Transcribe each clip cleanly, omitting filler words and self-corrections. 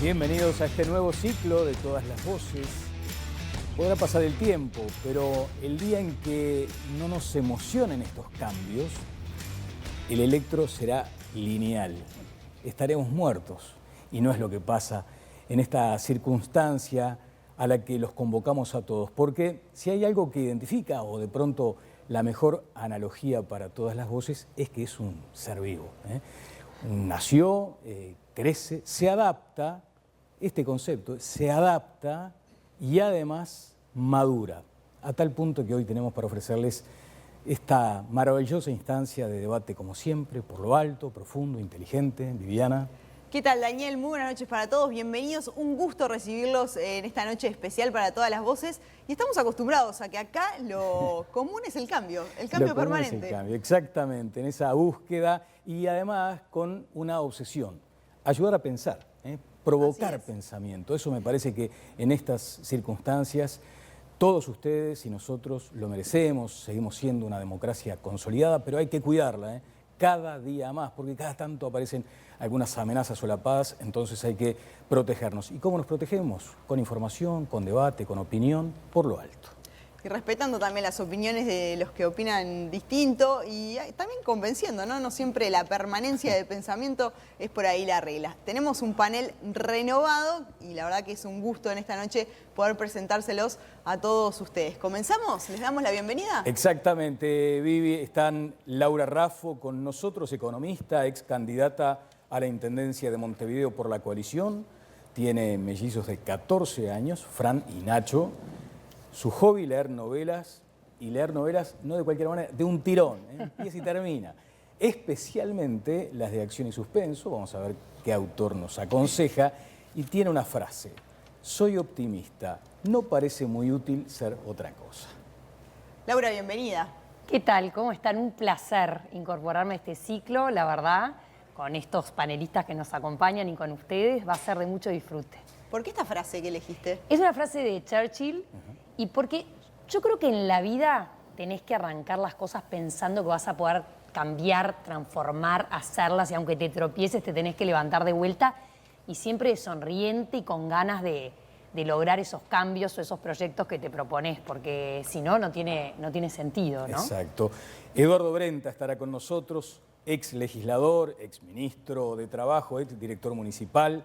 Bienvenidos a este nuevo ciclo de Todas las Voces. Podrá pasar el tiempo, pero el día en que no nos emocionen estos cambios, el electro será lineal. Estaremos muertos. Y no es lo que pasa en esta circunstancia a la que los convocamos a todos. Porque si hay algo que identifica, o de pronto la mejor analogía para Todas las Voces, es que es un ser vivo. Nació, crece, se adapta. Este concepto se adapta y además madura, a tal punto que hoy tenemos para ofrecerles esta maravillosa instancia de debate, como siempre, por lo alto, profundo, inteligente. Viviana. ¿Qué tal, Daniel? Muy buenas noches para todos, bienvenidos. Un gusto recibirlos en esta noche especial para Todas las Voces. Y estamos acostumbrados a que acá lo común es el cambio permanente. Es el cambio, exactamente, en esa búsqueda y además con una obsesión, ayudar a pensar, provocar pensamiento. Eso me parece que en estas circunstancias todos ustedes y nosotros lo merecemos. Seguimos siendo una democracia consolidada, pero hay que cuidarla, cada día más, porque cada tanto aparecen algunas amenazas solapadas, entonces hay que protegernos. ¿Y cómo nos protegemos? Con información, con debate, con opinión, por lo alto. Y respetando también las opiniones de los que opinan distinto y también convenciendo, ¿no? No siempre la permanencia de pensamiento es por ahí la regla. Tenemos un panel renovado y la verdad que es un gusto en esta noche poder presentárselos a todos ustedes. ¿Comenzamos? ¿Les damos la bienvenida? Exactamente, Vivi. Están Laura Raffo con nosotros, economista, ex candidata a la Intendencia de Montevideo por la coalición. Tiene mellizos de 14 años, Fran y Nacho. Su hobby, leer novelas, y leer novelas no de cualquier manera, de un tirón, empieza y termina. Especialmente las de acción y suspenso, vamos a ver qué autor nos aconseja, y tiene una frase: soy optimista, no parece muy útil ser otra cosa. Laura, bienvenida. ¿Qué tal? ¿Cómo están? Un placer incorporarme a este ciclo, la verdad, con estos panelistas que nos acompañan y con ustedes, va a ser de mucho disfrute. ¿Por qué esta frase que elegiste? Es una frase de Churchill y porque yo creo que en la vida tenés que arrancar las cosas pensando que vas a poder cambiar, transformar, hacerlas y aunque te tropieces te tenés que levantar de vuelta y siempre sonriente y con ganas de lograr esos cambios o esos proyectos que te propones, porque si no, no tiene sentido, ¿no? Exacto. Eduardo Brenta estará con nosotros, ex legislador, ex ministro de Trabajo, ex director municipal.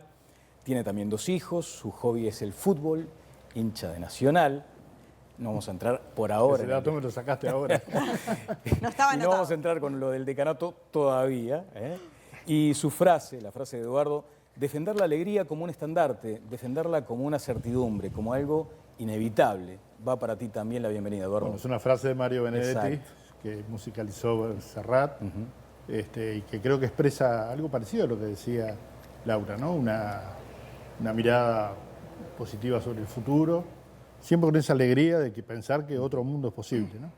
Tiene también 2 hijos, su hobby es el fútbol, hincha de Nacional. No vamos a entrar por ahora. Ese dato me lo sacaste ahora. No estaba anotado. No vamos a entrar con lo del decanato todavía. Y su frase, la frase de Eduardo: defender la alegría como un estandarte, defenderla como una certidumbre, como algo inevitable. Va para ti también la bienvenida, Eduardo. Bueno, es una frase de Mario Benedetti, Exacto, que musicalizó Serrat, y que creo que expresa algo parecido a lo que decía Laura, ¿no? Una mirada positiva sobre el futuro, siempre con esa alegría de que pensar que otro mundo es posible, ¿no?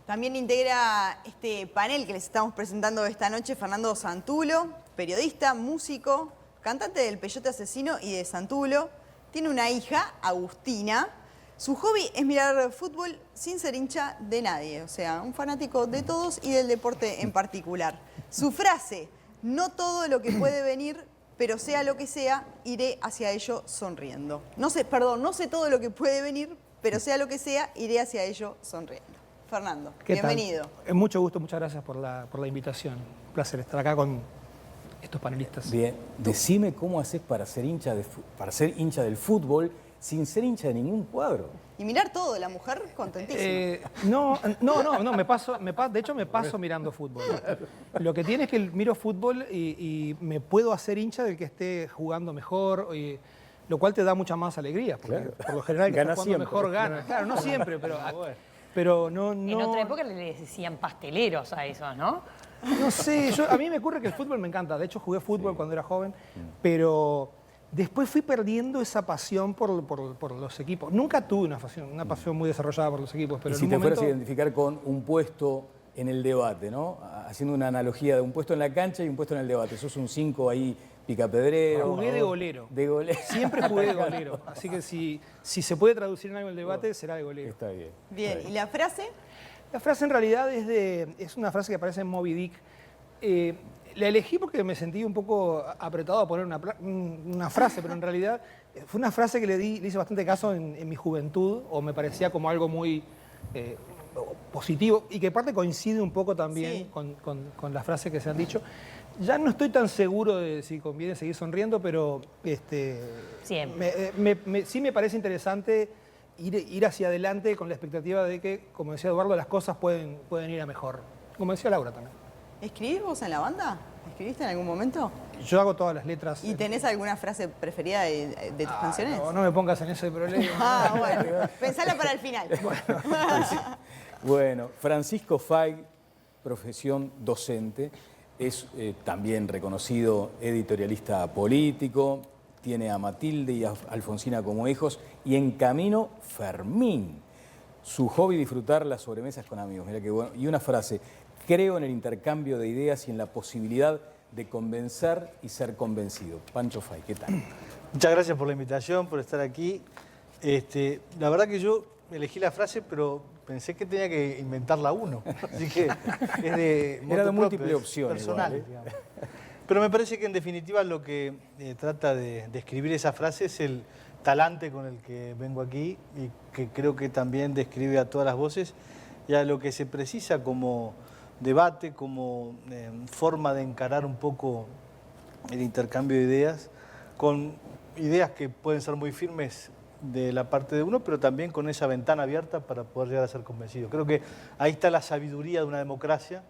También integra este panel que les estamos presentando esta noche Fernando Santulo, periodista, músico, cantante del Peyote Asesino y de Santulo. Tiene una hija, Agustina. Su hobby es mirar fútbol sin ser hincha de nadie, o sea, un fanático de todos y del deporte en particular. Su frase: no todo lo que puede venir, pero sea lo que sea, iré hacia ello sonriendo. No sé todo lo que puede venir, pero sea lo que sea, iré hacia ello sonriendo. Fernando, bienvenido. Mucho gusto, muchas gracias por la invitación. Un placer estar acá con estos panelistas. Bien, decime cómo haces para ser hincha del fútbol sin ser hincha de ningún cuadro. Y mirar todo, la mujer contentísima. De hecho me paso mirando fútbol. Lo que tiene es que miro fútbol y me puedo hacer hincha del que esté jugando mejor, lo cual te da mucha más alegría, porque claro, por lo general el que gana está jugando siempre. mejor gana. Claro, no siempre, pero no... En otra época le decían pasteleros a esos, ¿no? No sé, a mí me ocurre que el fútbol me encanta. De hecho jugué fútbol cuando era joven, pero después fui perdiendo esa pasión por los equipos. Nunca tuve una pasión muy desarrollada por los equipos, pero y si en te un momento... fueras a identificar con un puesto en el debate, ¿no? Haciendo una analogía de un puesto en la cancha y un puesto en el debate. Sos un 5 ahí picapedrero. Jugué de golero. De golero. Siempre jugué de golero. Así que si se puede traducir en algo el debate, será de golero. Está bien. Bien, Está ¿y la frase? La frase en realidad es una frase que aparece en Moby Dick. La elegí porque me sentí un poco apretado a poner una frase, pero en realidad fue una frase que le hice bastante caso en mi juventud, o me parecía como algo muy positivo, y que aparte coincide un poco también Sí. con las frases que se han dicho. Ya no estoy tan seguro de si conviene seguir sonriendo, pero Siempre. sí me parece interesante ir hacia adelante con la expectativa de que, como decía Eduardo, las cosas pueden ir a mejor. Como decía Laura también. ¿Escribís vos en la banda? ¿Escribiste en algún momento? Yo hago todas las letras. ¿Y tenés alguna frase preferida de tus canciones? No me pongas en ese problema. Ah, bueno. Pensala para el final. Bueno, Francisco Fay, profesión docente, es también reconocido editorialista político, tiene a Matilde y a Alfonsina como hijos y en camino Fermín. Su hobby disfrutar las sobremesas con amigos. Mira qué bueno. Y una frase, creo en el intercambio de ideas y en la posibilidad de convencer y ser convencido. Pancho Fay, ¿qué tal? Muchas gracias por la invitación, por estar aquí. La verdad que yo elegí la frase, pero pensé que tenía que inventarla uno. Así que es de Era de motu múltiples propio, es opciones, personal, igual, digamos. Pero me parece que en definitiva lo que trata de escribir esa frase es el talante con el que vengo aquí y que creo que también describe a todas las voces y a lo que se precisa como debate, como forma de encarar un poco el intercambio de ideas, con ideas que pueden ser muy firmes de la parte de uno, pero también con esa ventana abierta para poder llegar a ser convencido. Creo que ahí está la sabiduría de una democracia,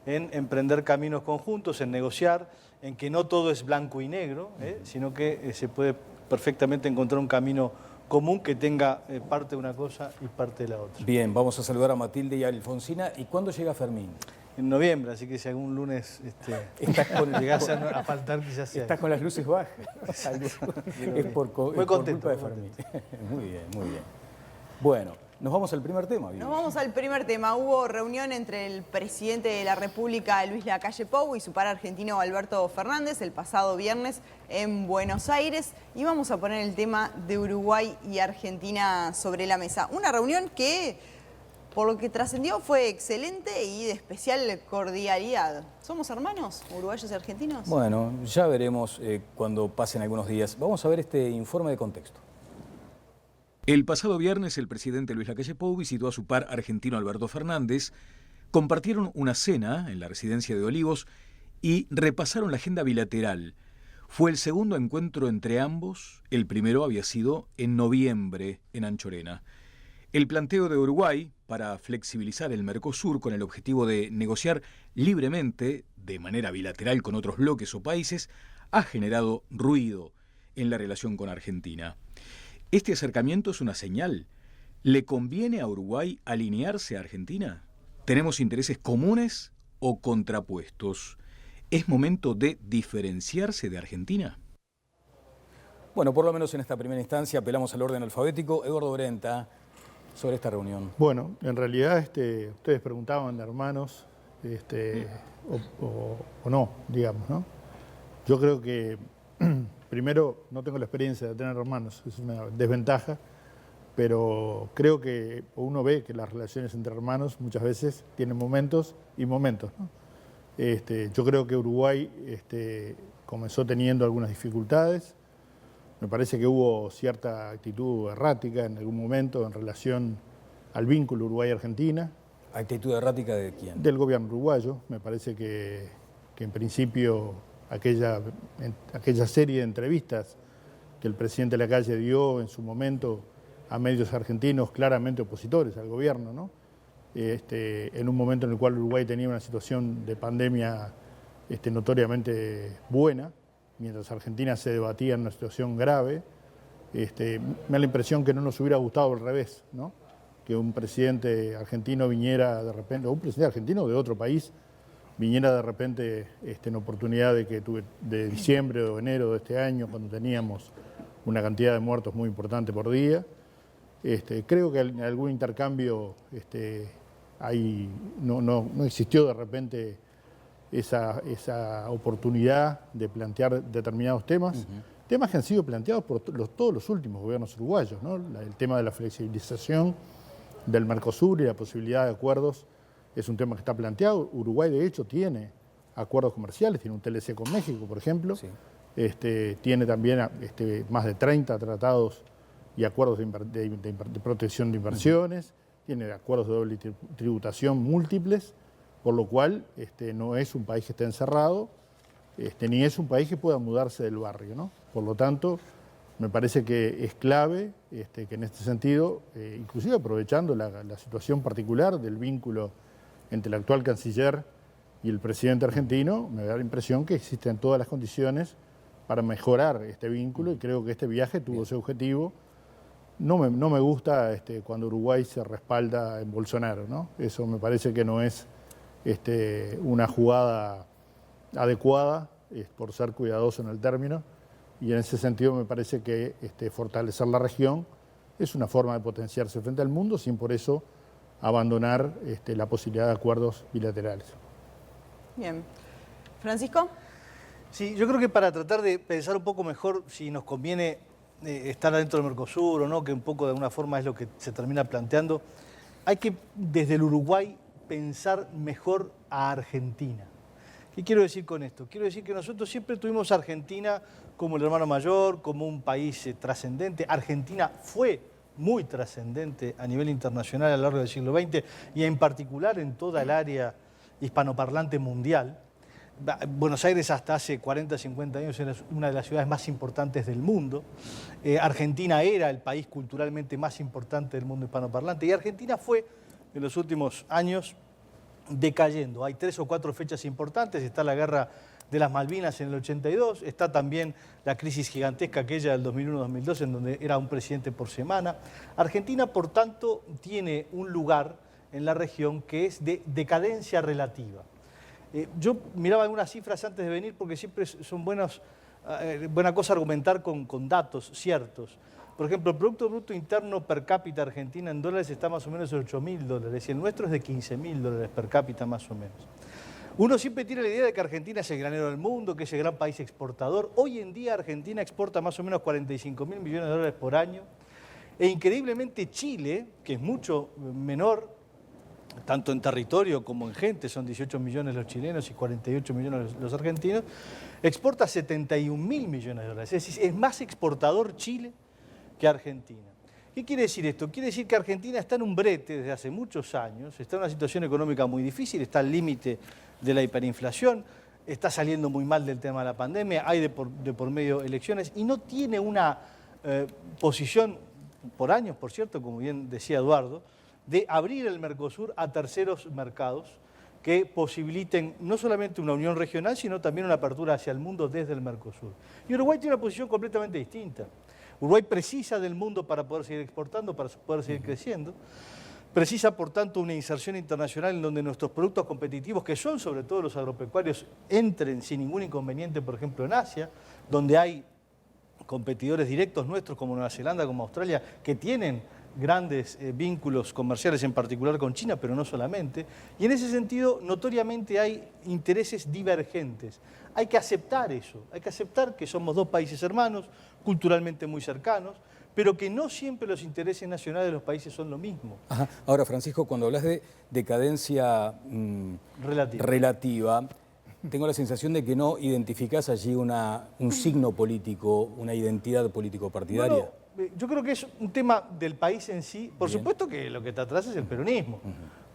en emprender caminos conjuntos, en negociar, en que no todo es blanco y negro, sino que se puede perfectamente encontrar un camino común que tenga parte de una cosa y parte de la otra. Bien, vamos a saludar a Matilde y a Alfonsina. ¿Y cuándo llega Fermín? En noviembre, así que si algún lunes Estás con, llegase a faltar, quizás sea. estás con las luces bajas. Es por Muy contento, culpa de muy Fermín. Muy bien, muy bien. Bueno, nos vamos al primer tema. Vivi. Nos vamos al primer tema. Hubo reunión entre el presidente de la República, Luis Lacalle Pou, y su par argentino, Alberto Fernández, el pasado viernes en Buenos Aires. Y vamos a poner el tema de Uruguay y Argentina sobre la mesa. Una reunión que, por lo que trascendió, fue excelente y de especial cordialidad. ¿Somos hermanos, uruguayos y argentinos? Bueno, ya veremos cuando pasen algunos días. Vamos a ver este informe de contexto. El pasado viernes, el presidente Luis Lacalle Pou visitó a su par argentino Alberto Fernández, compartieron una cena en la residencia de Olivos y repasaron la agenda bilateral. Fue el segundo encuentro entre ambos, el primero había sido en noviembre en Anchorena. El planteo de Uruguay para flexibilizar el Mercosur con el objetivo de negociar libremente, de manera bilateral con otros bloques o países, ha generado ruido en la relación con Argentina. ¿Este acercamiento es una señal? ¿Le conviene a Uruguay alinearse a Argentina? ¿Tenemos intereses comunes o contrapuestos? ¿Es momento de diferenciarse de Argentina? Bueno, por lo menos en esta primera instancia apelamos al orden alfabético. Eduardo Brenta, sobre esta reunión. Bueno, en realidad ustedes preguntaban de hermanos o no, digamos, ¿no? Yo creo que primero no tengo la experiencia de tener hermanos, es una desventaja, pero creo que uno ve que las relaciones entre hermanos muchas veces tienen momentos y momentos, ¿no? Yo creo que Uruguay comenzó teniendo algunas dificultades. Me parece que hubo cierta actitud errática en algún momento en relación al vínculo Uruguay-Argentina. ¿Actitud errática de quién? Del gobierno uruguayo. Me parece que en principio aquella serie de entrevistas que el presidente Lacalle dio en su momento a medios argentinos claramente opositores al gobierno, ¿no? En un momento en el cual Uruguay tenía una situación de pandemia notoriamente buena, mientras Argentina se debatía en una situación grave. Me da la impresión que no nos hubiera gustado al revés, ¿no? Que un presidente argentino viniera de repente, o un presidente argentino de otro país, viniera de repente en oportunidad de diciembre o enero de este año, cuando teníamos una cantidad de muertos muy importante por día. Creo que en algún intercambio no existió de repente esa oportunidad de plantear determinados temas, temas que han sido planteados por todos los últimos gobiernos uruguayos, ¿no? El tema de la flexibilización del Mercosur y la posibilidad de acuerdos es un tema que está planteado. Uruguay, de hecho, tiene acuerdos comerciales, tiene un TLC con México, por ejemplo. Sí. Tiene también más de 30 tratados y acuerdos de protección de inversiones, tiene acuerdos de doble tributación múltiples, por lo cual no es un país que esté encerrado, ni es un país que pueda mudarse del barrio, ¿no? Por lo tanto, me parece que es clave que en este sentido, inclusive aprovechando la situación particular del vínculo entre el actual canciller y el presidente argentino, me da la impresión que existen todas las condiciones para mejorar este vínculo y creo que este viaje tuvo ese objetivo. No me gusta cuando Uruguay se respalda en Bolsonaro, ¿no? Eso me parece que no es una jugada adecuada, por ser cuidadoso en el término, y en ese sentido me parece que fortalecer la región es una forma de potenciarse frente al mundo sin por eso abandonar la posibilidad de acuerdos bilaterales. Bien. Francisco. Sí, yo creo que para tratar de pensar un poco mejor si nos conviene estar adentro del Mercosur o no, que un poco de alguna forma es lo que se termina planteando, hay que desde el Uruguay pensar mejor a Argentina. ¿Qué quiero decir con esto? Quiero decir que nosotros siempre tuvimos a Argentina como el hermano mayor, como un país trascendente. Argentina fue muy trascendente a nivel internacional a lo largo del siglo XX y en particular en toda el área hispanoparlante mundial. Buenos Aires hasta hace 40, 50 años era una de las ciudades más importantes del mundo. Argentina era el país culturalmente más importante del mundo hispanoparlante y Argentina fue en los últimos años decayendo. Hay 3 o 4 fechas importantes, está la guerra de las Malvinas en el 82, está también la crisis gigantesca aquella del 2001-2002 en donde era un presidente por semana. Argentina, por tanto, tiene un lugar en la región que es de decadencia relativa. Yo miraba algunas cifras antes de venir porque siempre son buena cosa argumentar con datos ciertos. Por ejemplo, el Producto Bruto Interno per cápita argentina en dólares está más o menos en $8.000 y el nuestro es de $15.000 per cápita más o menos. Uno siempre tiene la idea de que Argentina es el granero del mundo, que es el gran país exportador. Hoy en día Argentina exporta más o menos $45.000 millones por año e increíblemente Chile, que es mucho menor, tanto en territorio como en gente, son 18 millones los chilenos y 48 millones los argentinos, exporta $71.000 millones. Es decir, es más exportador Chile que Argentina. ¿Qué quiere decir esto? Quiere decir que Argentina está en un brete desde hace muchos años, está en una situación económica muy difícil, está al límite de la hiperinflación, está saliendo muy mal del tema de la pandemia, hay de por medio elecciones y no tiene una posición, por años, por cierto, como bien decía Eduardo, de abrir el Mercosur a terceros mercados que posibiliten no solamente una unión regional, sino también una apertura hacia el mundo desde el Mercosur. Y Uruguay tiene una posición completamente distinta. Uruguay precisa del mundo para poder seguir exportando, para poder seguir creciendo. Precisa, por tanto, una inserción internacional en donde nuestros productos competitivos, que son sobre todo los agropecuarios, entren sin ningún inconveniente, por ejemplo, en Asia, donde hay competidores directos nuestros como Nueva Zelanda, como Australia, que tienen grandes vínculos comerciales, en particular con China, pero no solamente. Y en ese sentido, notoriamente hay intereses divergentes. Hay que aceptar eso, hay que aceptar que somos dos países hermanos, culturalmente muy cercanos, pero que no siempre los intereses nacionales de los países son lo mismo. Ajá. Ahora, Francisco, cuando hablas de decadencia relativa, tengo la sensación de que no identificás allí un signo político, una identidad político-partidaria. Bueno, yo creo que es un tema del país en sí. Por supuesto que lo que está atrás es el peronismo.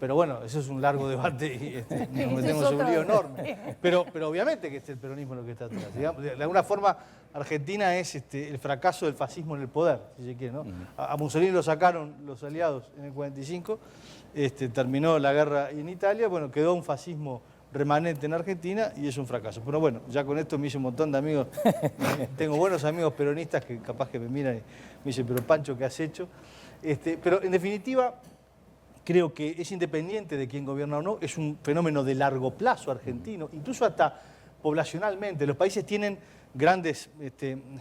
Pero bueno, eso es un largo debate y nos metemos en un lío enorme. Pero obviamente que es el peronismo lo que está atrás. Digamos, de alguna forma, Argentina es el fracaso del fascismo en el poder, si se quiere, ¿no? A Mussolini lo sacaron los aliados en el 45, terminó la guerra en Italia, bueno, quedó un fascismo remanente en Argentina y es un fracaso. Pero bueno, ya con esto me hice un montón de amigos. Tengo buenos amigos peronistas que capaz que me miran y me dicen, pero Pancho, ¿qué has hecho? Pero en definitiva, creo que es independiente de quién gobierna o no, es un fenómeno de largo plazo argentino, incluso hasta poblacionalmente. Los países tienen grandes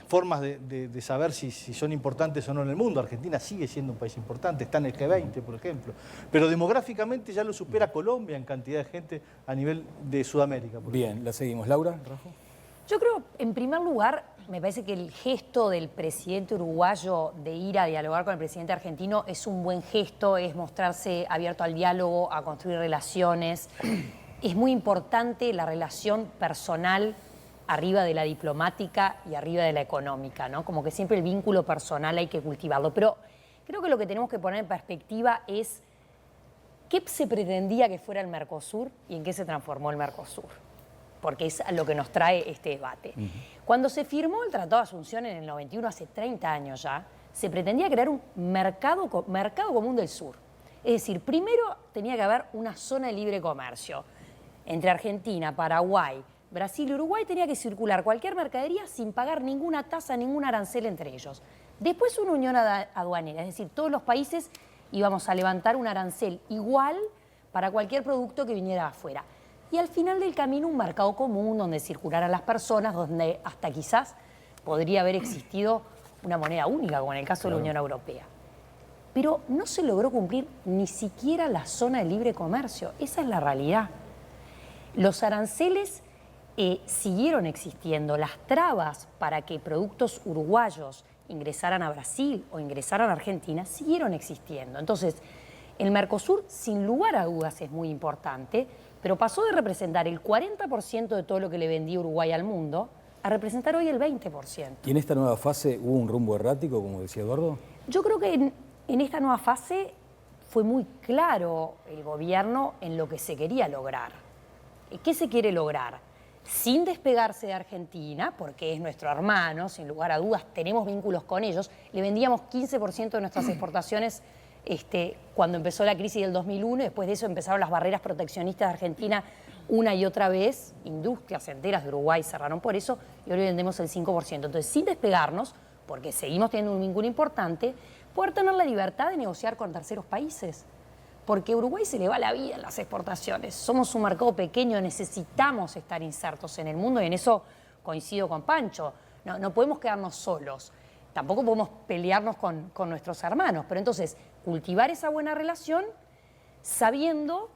formas de saber si son importantes o no en el mundo. Argentina sigue siendo un país importante, está en el G20, por ejemplo. Pero demográficamente ya lo supera Colombia en cantidad de gente a nivel de Sudamérica. Bien, la seguimos. Laura, Rafa. Yo creo, en primer lugar, me parece que el gesto del presidente uruguayo de ir a dialogar con el presidente argentino es un buen gesto, es mostrarse abierto al diálogo, a construir relaciones. es muy importante la relación personal arriba de la diplomática y arriba de la económica, ¿no? Como que siempre el vínculo personal hay que cultivarlo. Pero creo que lo que tenemos que poner en perspectiva es qué se pretendía que fuera el Mercosur y en qué se transformó el Mercosur, porque es a lo que nos trae este debate. Cuando se firmó el Tratado de Asunción en el 91, hace 30 años ya, se pretendía crear un mercado común del sur. Es decir, primero tenía que haber una zona de libre comercio entre Argentina, Paraguay, Brasil y Uruguay. Tenía que circular cualquier mercadería sin pagar ninguna tasa, ningún arancel entre ellos. Después una unión aduanera, es decir, todos los países íbamos a levantar un arancel igual para cualquier producto que viniera de afuera. Y al final del camino un mercado común donde circularan las personas, donde hasta quizás podría haber existido una moneda única, como en el caso de la Unión Europea. Pero no se logró cumplir ni siquiera la zona de libre comercio. Esa es la realidad. Los aranceles siguieron existiendo. Las trabas para que productos uruguayos ingresaran a Brasil o ingresaran a Argentina siguieron existiendo. Entonces, el Mercosur, sin lugar a dudas, es muy importante, pero pasó de representar el 40% de todo lo que le vendía Uruguay al mundo a representar hoy el 20%. ¿Y en esta nueva fase hubo un rumbo errático, como decía Eduardo? Yo creo que en esta nueva fase fue muy claro el gobierno en lo que se quería lograr. ¿Qué se quiere lograr? Sin despegarse de Argentina, porque es nuestro hermano, sin lugar a dudas, tenemos vínculos con ellos. Le vendíamos 15% de nuestras exportaciones cuando empezó la crisis del 2001, y después de eso empezaron las barreras proteccionistas de Argentina una y otra vez. Industrias enteras de Uruguay cerraron por eso y hoy vendemos el 5%. Entonces, sin despegarnos, porque seguimos teniendo un vínculo importante, poder tener la libertad de negociar con terceros países. Porque a Uruguay se le va la vida en las exportaciones. Somos un mercado pequeño, necesitamos estar insertos en el mundo y en eso coincido con Pancho. No podemos quedarnos solos. Tampoco podemos pelearnos con nuestros hermanos. Pero entonces, cultivar esa buena relación sabiendo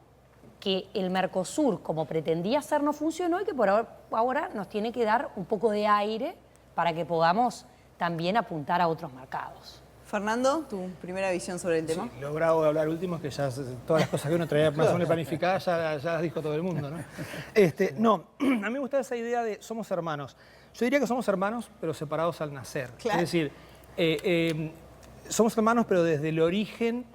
que el Mercosur, como pretendía ser, no funcionó y que por ahora nos tiene que dar un poco de aire para que podamos también apuntar a otros mercados. Fernando, tu primera visión sobre el tema. Sí, lo bravo de hablar último es que ya todas las cosas que uno traía más o menos planificadas ya las dijo todo el mundo, ¿no? No, a mí me gusta esa idea de somos hermanos. Yo diría que somos hermanos, pero separados al nacer. Claro. Es decir, somos hermanos, pero desde el origen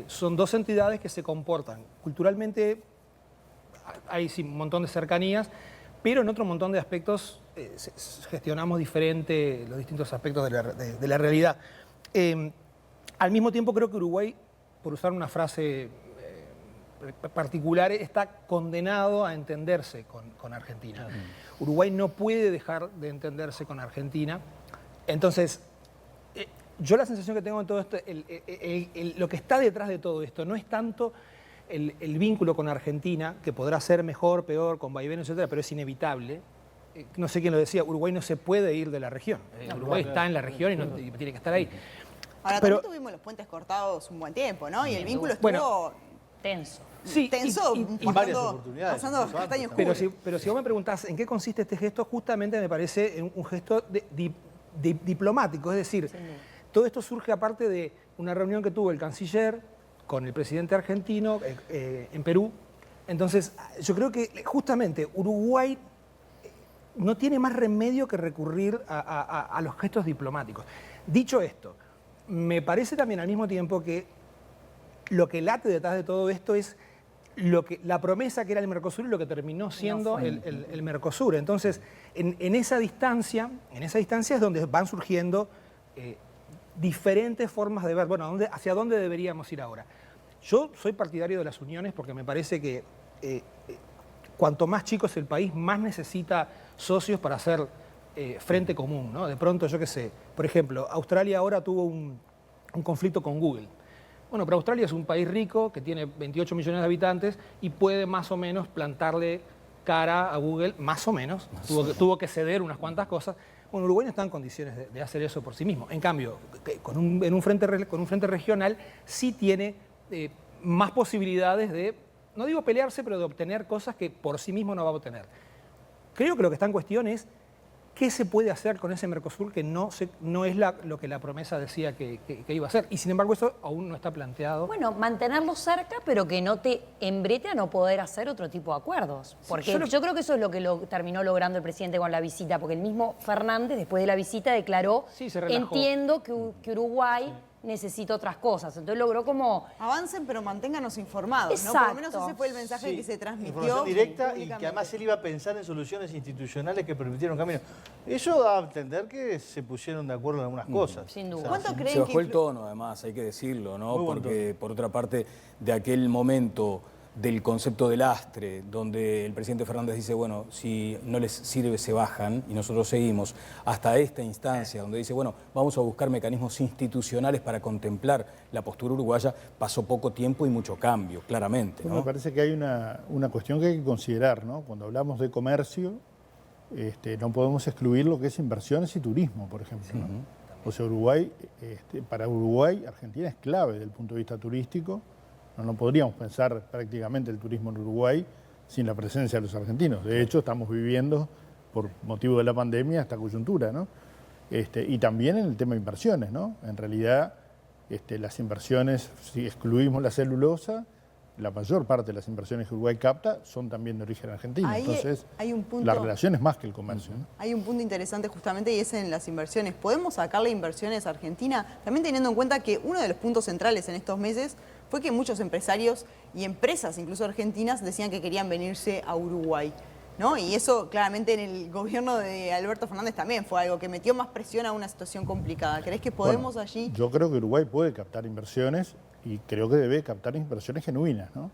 son dos entidades que se comportan. Culturalmente hay sí, un montón de cercanías, pero en otro montón de aspectos gestionamos diferente los distintos aspectos de la realidad. Al mismo tiempo creo que Uruguay, por usar una frase particular, está condenado a entenderse con Argentina. Uruguay no puede dejar de entenderse con Argentina. Entonces, yo la sensación que tengo en todo esto, lo que está detrás de todo esto, no es tanto el vínculo con Argentina, que podrá ser mejor, peor, con vaivenes, etcétera, pero es inevitable. No sé quién lo decía, Uruguay no se puede ir de la región. Uruguay está en la región y tiene que estar ahí. Ahora, Pero, también tuvimos los puentes cortados un buen tiempo, ¿no? Y el vínculo estuvo bueno, tenso. sí, tenso, y varias oportunidades, pasando incluso castaños antes oscuros. pero si vos me preguntás en qué consiste este gesto, justamente me parece un gesto diplomático. Es decir, todo esto surge aparte de una reunión que tuvo el canciller con el presidente argentino en Perú. Entonces, yo creo que justamente Uruguay no tiene más remedio que recurrir a los gestos diplomáticos. Dicho esto, me parece también al mismo tiempo que lo que late detrás de todo esto es la promesa que era el Mercosur y lo que terminó siendo el Mercosur. Entonces, en esa distancia es donde van surgiendo diferentes formas de ver, bueno, hacia dónde deberíamos ir ahora. Yo soy partidario de las uniones porque me parece que cuanto más chico es el país, más necesita socios para hacer frente común, ¿no? De pronto, yo qué sé, por ejemplo, Australia ahora tuvo un conflicto con Google. Bueno, pero Australia es un país rico que tiene 28 millones de habitantes y puede más o menos plantarle cara a Google, más o menos. Tuvo que ceder unas cuantas cosas. Bueno, Uruguay no está en condiciones de hacer eso por sí mismo. En cambio, con un frente regional sí tiene más posibilidades de, no digo pelearse, pero de obtener cosas que por sí mismo no va a obtener. Creo que lo que está en cuestión es qué se puede hacer con ese Mercosur que no es lo que la promesa decía que iba a ser. Y sin embargo eso aún no está planteado. Bueno, mantenerlo cerca, pero que no te embrete a no poder hacer otro tipo de acuerdos. Porque yo creo que eso es lo que terminó logrando el presidente con la visita, porque el mismo Fernández, después de la visita, declaró, Sí, se relajó. entiendo que Uruguay necesita otras cosas. Entonces logró como... Avancen, pero manténganos informados, ¿no? Exacto. Por lo menos ese fue el mensaje Sí, que se transmitió. información directa y que públicamente. además él iba a pensar en soluciones institucionales que permitieron camino. Eso da a entender que se pusieron de acuerdo en algunas cosas. Sin duda. ¿Cuánto Se creen bajó el que tono, además, hay que decirlo, ¿no? Muy buen Porque, por otra parte, de aquel momento del concepto de lastre, donde el presidente Fernández dice, bueno, si no les sirve se bajan y nosotros seguimos, hasta esta instancia donde dice, bueno, vamos a buscar mecanismos institucionales para contemplar la postura uruguaya, pasó poco tiempo y mucho cambio, claramente, Bueno, ¿no? me parece que hay una cuestión que hay que considerar, ¿no? Cuando hablamos de comercio, no podemos excluir lo que es inversiones y turismo, por ejemplo, ¿no? O sea, Uruguay, para Uruguay, Argentina es clave desde el punto de vista turístico. No podríamos pensar prácticamente el turismo en Uruguay sin la presencia de los argentinos. De hecho, estamos viviendo, por motivo de la pandemia, esta coyuntura, ¿no? Y también en el tema de inversiones, ¿no? En realidad, las inversiones, si excluimos la celulosa, la mayor parte de las inversiones que Uruguay capta son también de origen argentino. Ahí Entonces, hay un punto- la relación es más que el comercio, ¿no? Hay un punto interesante justamente y es en las inversiones. ¿Podemos sacarle inversiones a Argentina? También teniendo en cuenta que uno de los puntos centrales en estos meses fue que muchos empresarios y empresas, incluso argentinas, decían que querían venirse a Uruguay, ¿no? Y eso claramente en el gobierno de Alberto Fernández también fue algo que metió más presión a una situación complicada. ¿Crees que podemos Bueno, allí? Yo creo que Uruguay puede captar inversiones y creo que debe captar inversiones genuinas, ¿no?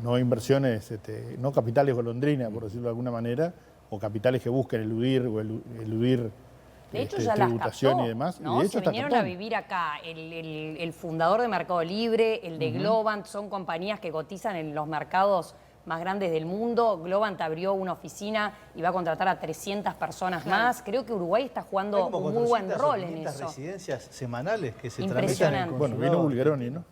No inversiones, no capitales golondrina, por decirlo de alguna manera, o capitales que busquen eludir De hecho, ya las tributación captó, y demás. ¿no? Y de hecho Se está vinieron a captando. vivir acá. El fundador de Mercado Libre, el de Globant, son compañías que cotizan en los mercados más grandes del mundo. Globant abrió una oficina y va a contratar a 300 personas más. Creo que Uruguay está Hay jugando como un muy buen 400 o rol en 500 eso. residencias semanales que se Impresionante. tramitan en el Bueno, vino consulado. Bulgaroni, ¿no?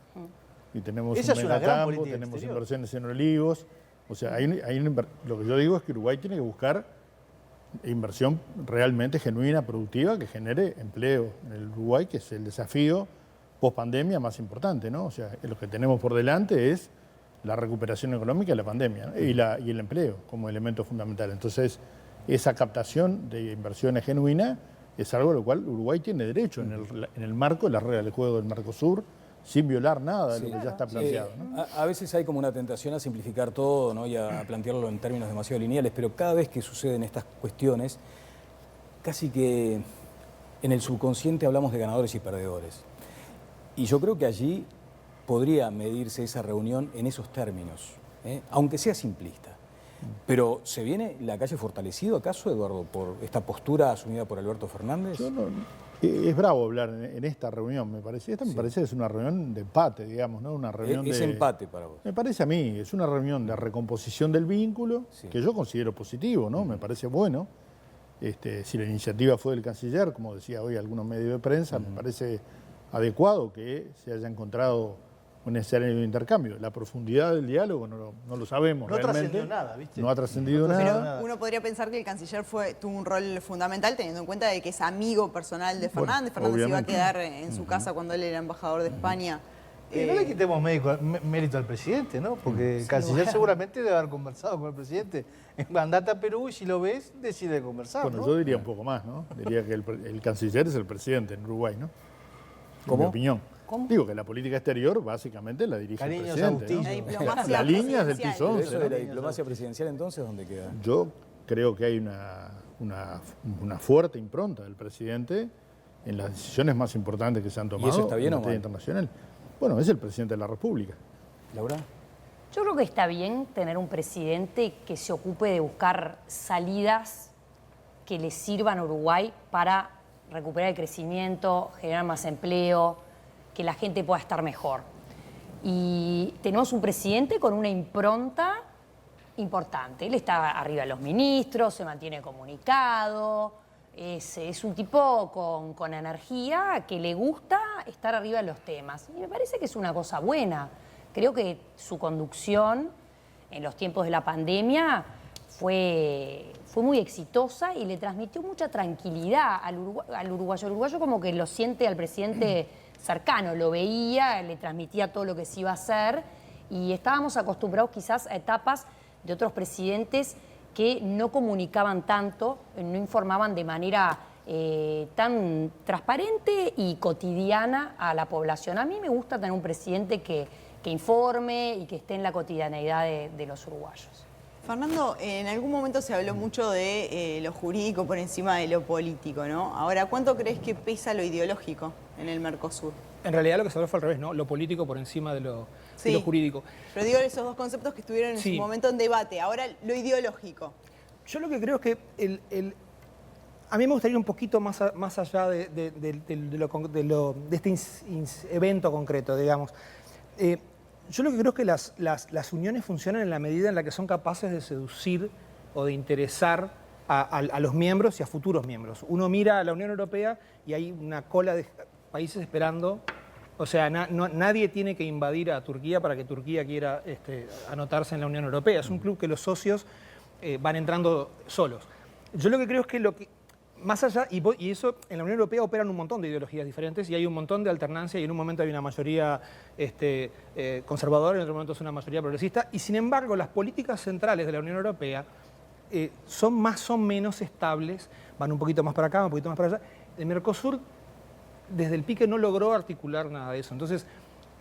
Y tenemos Esa un es una gran megacampo, política tenemos exterior. inversiones en olivos. O sea, lo que yo digo es que Uruguay tiene que buscar inversión realmente genuina, productiva, que genere empleo en el Uruguay, que es el desafío post pandemia más importante, ¿no? O sea, lo que tenemos por delante es la recuperación económica de la pandemia, ¿no? y el empleo como elemento fundamental. Entonces, esa captación de inversiones genuinas es algo a lo cual Uruguay tiene derecho en el marco de las reglas del juego del Mercosur, sin violar nada de lo que ya está planteado, ¿no? A veces hay como una tentación a simplificar todo, ¿no? Y a plantearlo en términos demasiado lineales, pero cada vez que suceden estas cuestiones, casi que en el subconsciente hablamos de ganadores y perdedores. Y yo creo que allí podría medirse esa reunión en esos términos, aunque sea simplista. Pero ¿se viene la calle fortalecido acaso, Eduardo, por esta postura asumida por Alberto Fernández? Es bravo hablar en esta reunión, me parece. Esta me parece que es una reunión de empate, digamos, ¿no? Una reunión Es de empate para vos. Me parece a mí, es una reunión de recomposición del vínculo, Sí. que yo considero positivo, ¿no? Me parece bueno. Si la iniciativa fue del canciller, como decía hoy algunos medios de prensa, me parece adecuado que se haya encontrado un escenario de intercambio. La profundidad del diálogo no lo sabemos No realmente. trascendió nada, ¿viste? No ha trascendido No trascendió nada. nada. Uno podría pensar que el canciller tuvo un rol fundamental teniendo en cuenta de que es amigo personal de Fernández. Fernández se iba a obviamente. quedar en su casa cuando él era embajador de España. Y no le quitemos mérito al presidente, ¿no? Porque el canciller seguramente debe haber conversado con el presidente. Andate a Perú y si lo ves, decide conversar, Bueno, ¿no? yo diría un poco más, ¿no? Diría que el canciller es el presidente en Uruguay, ¿no? En mi opinión. ¿Cómo? Digo que la política exterior básicamente la dirige Cariños, el presidente. Agustín. ¿no? La diplomacia La línea es del presidencial. piso Pero 11. eso de la ¿no? diplomacia presidencial entonces, ¿dónde queda? Yo creo que hay una fuerte impronta del presidente en las decisiones más importantes que se han tomado eso está bien en o materia mal? internacional. Bueno, es el presidente de la República. Laura. Yo creo que está bien tener un presidente que se ocupe de buscar salidas que le sirvan a Uruguay para recuperar el crecimiento, generar más empleo, que la gente pueda estar mejor. Y tenemos un presidente con una impronta importante. Él está arriba de los ministros, se mantiene comunicado, es un tipo con energía que le gusta estar arriba de los temas. Y me parece que es una cosa buena. Creo que su conducción en los tiempos de la pandemia fue muy exitosa y le transmitió mucha tranquilidad al uruguayo. El uruguayo como que lo siente al presidente cercano, lo veía, le transmitía todo lo que se iba a hacer y estábamos acostumbrados quizás a etapas de otros presidentes que no comunicaban tanto, no informaban de manera tan transparente y cotidiana a la población. A mí me gusta tener un presidente que informe y que esté en la cotidianeidad de los uruguayos. Fernando, en algún momento se habló mucho de lo jurídico por encima de lo político, ¿no? Ahora, ¿cuánto crees que pesa lo ideológico en el Mercosur? En realidad lo que se habló fue al revés, ¿no? Lo político por encima de lo jurídico. Pero digo esos dos conceptos que estuvieron en su momento en debate. Ahora, lo ideológico. Yo lo que creo es que a mí me gustaría ir un poquito más allá de este evento concreto, digamos. Yo lo que creo es que las uniones funcionan en la medida en la que son capaces de seducir o de interesar a los miembros y a futuros miembros. Uno mira a la Unión Europea y hay una cola de países esperando. O sea, nadie tiene que invadir a Turquía para que Turquía quiera anotarse en la Unión Europea. Es un club que los socios van entrando solos. Yo lo que creo es que más allá, y eso en la Unión Europea operan un montón de ideologías diferentes y hay un montón de alternancia y en un momento hay una mayoría conservadora y en otro momento es una mayoría progresista y sin embargo las políticas centrales de la Unión Europea son más o menos estables, van un poquito más para acá, un poquito más para allá. El Mercosur desde el pique no logró articular nada de eso. Entonces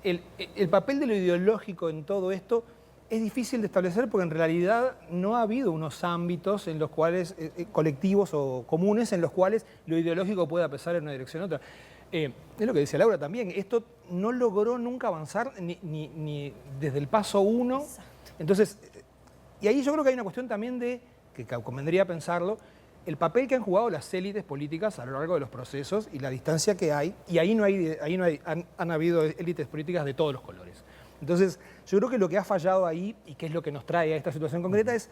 el papel de lo ideológico en todo esto es difícil de establecer porque en realidad no ha habido unos ámbitos en los cuales, colectivos o comunes, en los cuales lo ideológico pueda pesar en una dirección u otra. Es lo que decía Laura también, esto no logró nunca avanzar ni desde el paso 1. Entonces, y ahí yo creo que hay una cuestión también que convendría pensarlo, el papel que han jugado las élites políticas a lo largo de los procesos y la distancia que hay, y han habido élites políticas de todos los colores. Entonces, yo creo que lo que ha fallado ahí, y que es lo que nos trae a esta situación concreta, es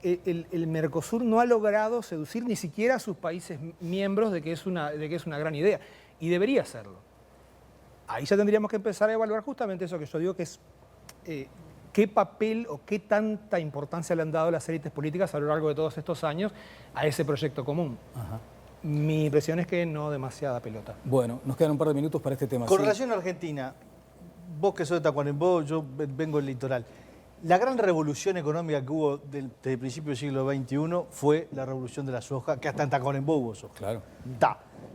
el Mercosur no ha logrado seducir ni siquiera a sus países miembros de que es una gran idea, y debería hacerlo. Ahí ya tendríamos que empezar a evaluar justamente eso que yo digo, que es qué papel o qué tanta importancia le han dado las élites políticas a lo largo de todos estos años a ese proyecto común. Ajá. Mi impresión es que no demasiada pelota. Bueno, nos quedan un par de minutos para este tema. Con relación a Argentina, vos que sos de Tacuarembó, yo vengo del litoral. La gran revolución económica que hubo desde el principio del siglo XXI fue la revolución de la soja, que hasta en Tacuarembó hubo soja. Claro.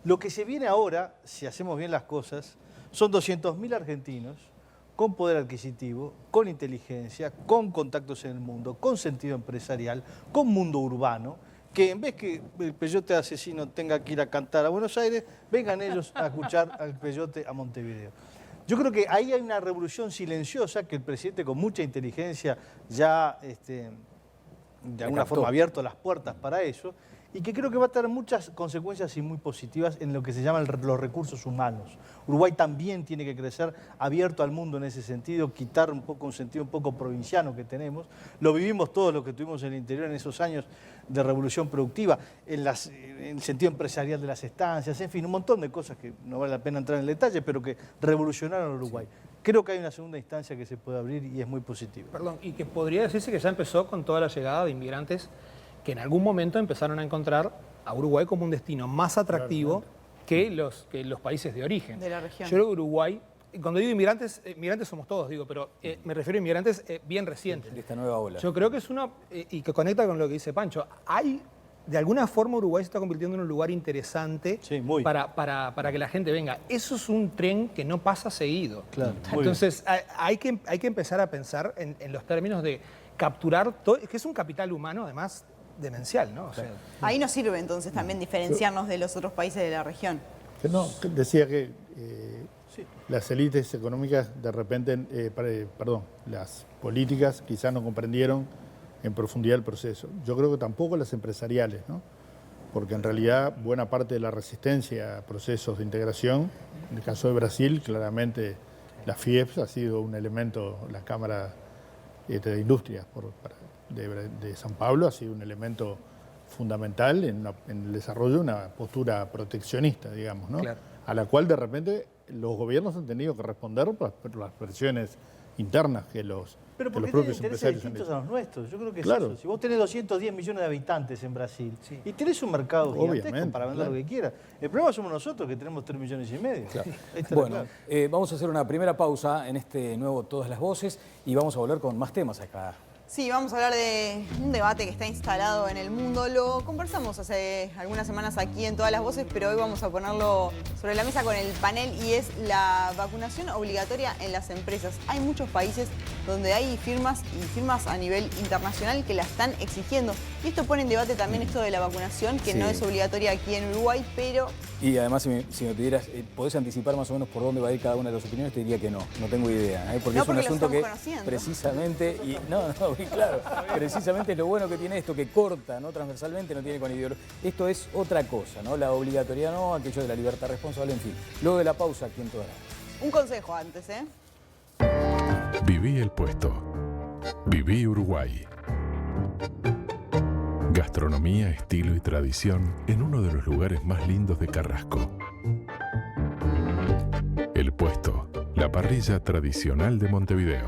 Lo que se viene ahora, si hacemos bien las cosas, son 200.000 argentinos con poder adquisitivo, con inteligencia, con contactos en el mundo, con sentido empresarial, con mundo urbano, que en vez que el peyote asesino tenga que ir a cantar a Buenos Aires, vengan ellos a escuchar al peyote a Montevideo. Yo creo que ahí hay una revolución silenciosa que el presidente con mucha inteligencia ya de alguna forma ha abierto las puertas para eso y que creo que va a tener muchas consecuencias y muy positivas en lo que se llaman los recursos humanos. Uruguay también tiene que crecer abierto al mundo en ese sentido, quitar un poco un sentido un poco provinciano que tenemos. Lo vivimos todos los que tuvimos en el interior en esos años de revolución productiva, en el sentido empresarial de las estancias, en fin, un montón de cosas que no vale la pena entrar en el detalle, pero que revolucionaron Uruguay. Sí. Creo que hay una segunda instancia que se puede abrir y es muy positiva. Perdón, y que podría decirse que ya empezó con toda la llegada de inmigrantes que en algún momento empezaron a encontrar a Uruguay como un destino más atractivo que los países de origen. De la región. Yo creo que Uruguay, cuando digo inmigrantes, inmigrantes somos todos, digo, pero me refiero a inmigrantes bien recientes. De esta nueva ola. Yo creo que es y que conecta con lo que dice Pancho, de alguna forma Uruguay se está convirtiendo en un lugar interesante para que la gente venga. Eso es un tren que no pasa seguido. Claro, entonces hay que empezar a pensar en los términos de capturar todo, que es un capital humano además demencial, ¿no? O sea, ahí nos sirve entonces también diferenciarnos de los otros países de la región. Decía que las élites económicas de repente, las políticas quizás no comprendieron en profundidad el proceso. Yo creo que tampoco las empresariales, ¿no? Porque en realidad buena parte de la resistencia a procesos de integración, en el caso de Brasil, claramente la FIEPS ha sido un elemento, la Cámara de Industrias de San Pablo ha sido un elemento fundamental en el desarrollo de una postura proteccionista, digamos, ¿no? Claro. A la cual de repente los gobiernos han tenido que responder por las presiones internas que los Pero que porque los tienen propios intereses empresarios han distintos hecho. a los nuestros. Yo creo que Claro. es eso. Si vos tenés 210 millones de habitantes en Brasil y tenés un mercado gigantesco Obviamente, para vender claro. lo que quieras, el problema somos nosotros que tenemos 3,5 millones. Ahí está la Bueno, clave. vamos a hacer una primera pausa en este nuevo Todas las Voces y vamos a volver con más temas acá. Sí, vamos a hablar de un debate que está instalado en el mundo. Lo conversamos hace algunas semanas aquí en Todas las Voces, pero hoy vamos a ponerlo sobre la mesa con el panel y es la vacunación obligatoria en las empresas. Hay muchos países donde hay firmas y firmas a nivel internacional que la están exigiendo. Y esto pone en debate también esto de la vacunación, que Sí. no es obligatoria aquí en Uruguay, pero Y además, si me pidieras, ¿podés anticipar más o menos por dónde va a ir cada una de las opiniones? Te diría que no tengo idea. Porque No, es un porque lo asunto que estamos conociendo. precisamente, y claro, precisamente es lo bueno que tiene esto, que corta, ¿no? Transversalmente, no tiene con ideología. Esto es otra cosa, ¿no? La obligatoriedad no, aquello de la libertad responsable, en fin. Luego de la pausa, aquí en Todas las Voces. un consejo antes, ¿eh? Viví el puesto. Viví Uruguay. Gastronomía, estilo y tradición en uno de los lugares más lindos de Carrasco. El puesto, la parrilla tradicional de Montevideo.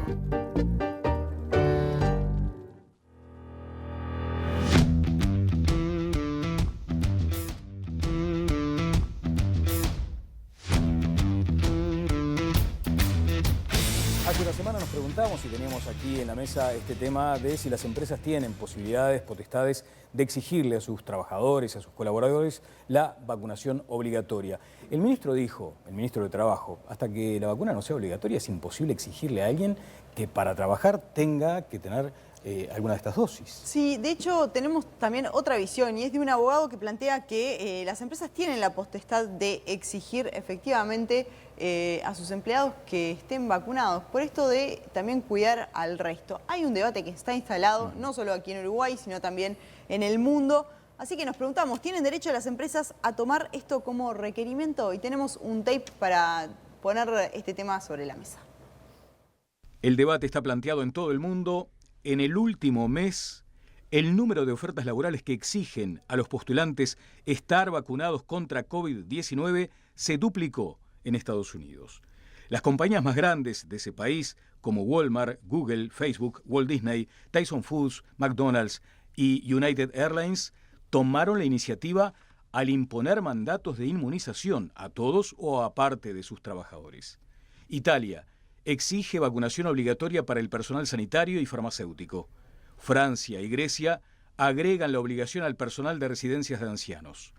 Hace una semana nos preguntamos y teníamos aquí en la mesa este tema de si las empresas tienen posibilidades, potestades de exigirle a sus trabajadores, a sus colaboradores, la vacunación obligatoria. El ministro dijo, el ministro de Trabajo, hasta que la vacuna no sea obligatoria es imposible exigirle a alguien que para trabajar tenga que tener alguna de estas dosis. Sí, de hecho tenemos también otra visión y es de un abogado que plantea que las empresas tienen la potestad de exigir efectivamente a sus empleados que estén vacunados, por esto de también cuidar al resto. Hay un debate que está instalado, no solo aquí en Uruguay, sino también en el mundo. Así que nos preguntamos, ¿tienen derecho las empresas a tomar esto como requerimiento? Y tenemos un tape para poner este tema sobre la mesa. El debate está planteado en todo el mundo. En el último mes, el número de ofertas laborales que exigen a los postulantes estar vacunados contra COVID-19 se duplicó en Estados Unidos. Las compañías más grandes de ese país, como Walmart, Google, Facebook, Walt Disney, Tyson Foods, McDonald's y United Airlines, tomaron la iniciativa al imponer mandatos de inmunización a todos o a parte de sus trabajadores. Italia exige vacunación obligatoria para el personal sanitario y farmacéutico. Francia y Grecia agregan la obligación al personal de residencias de ancianos.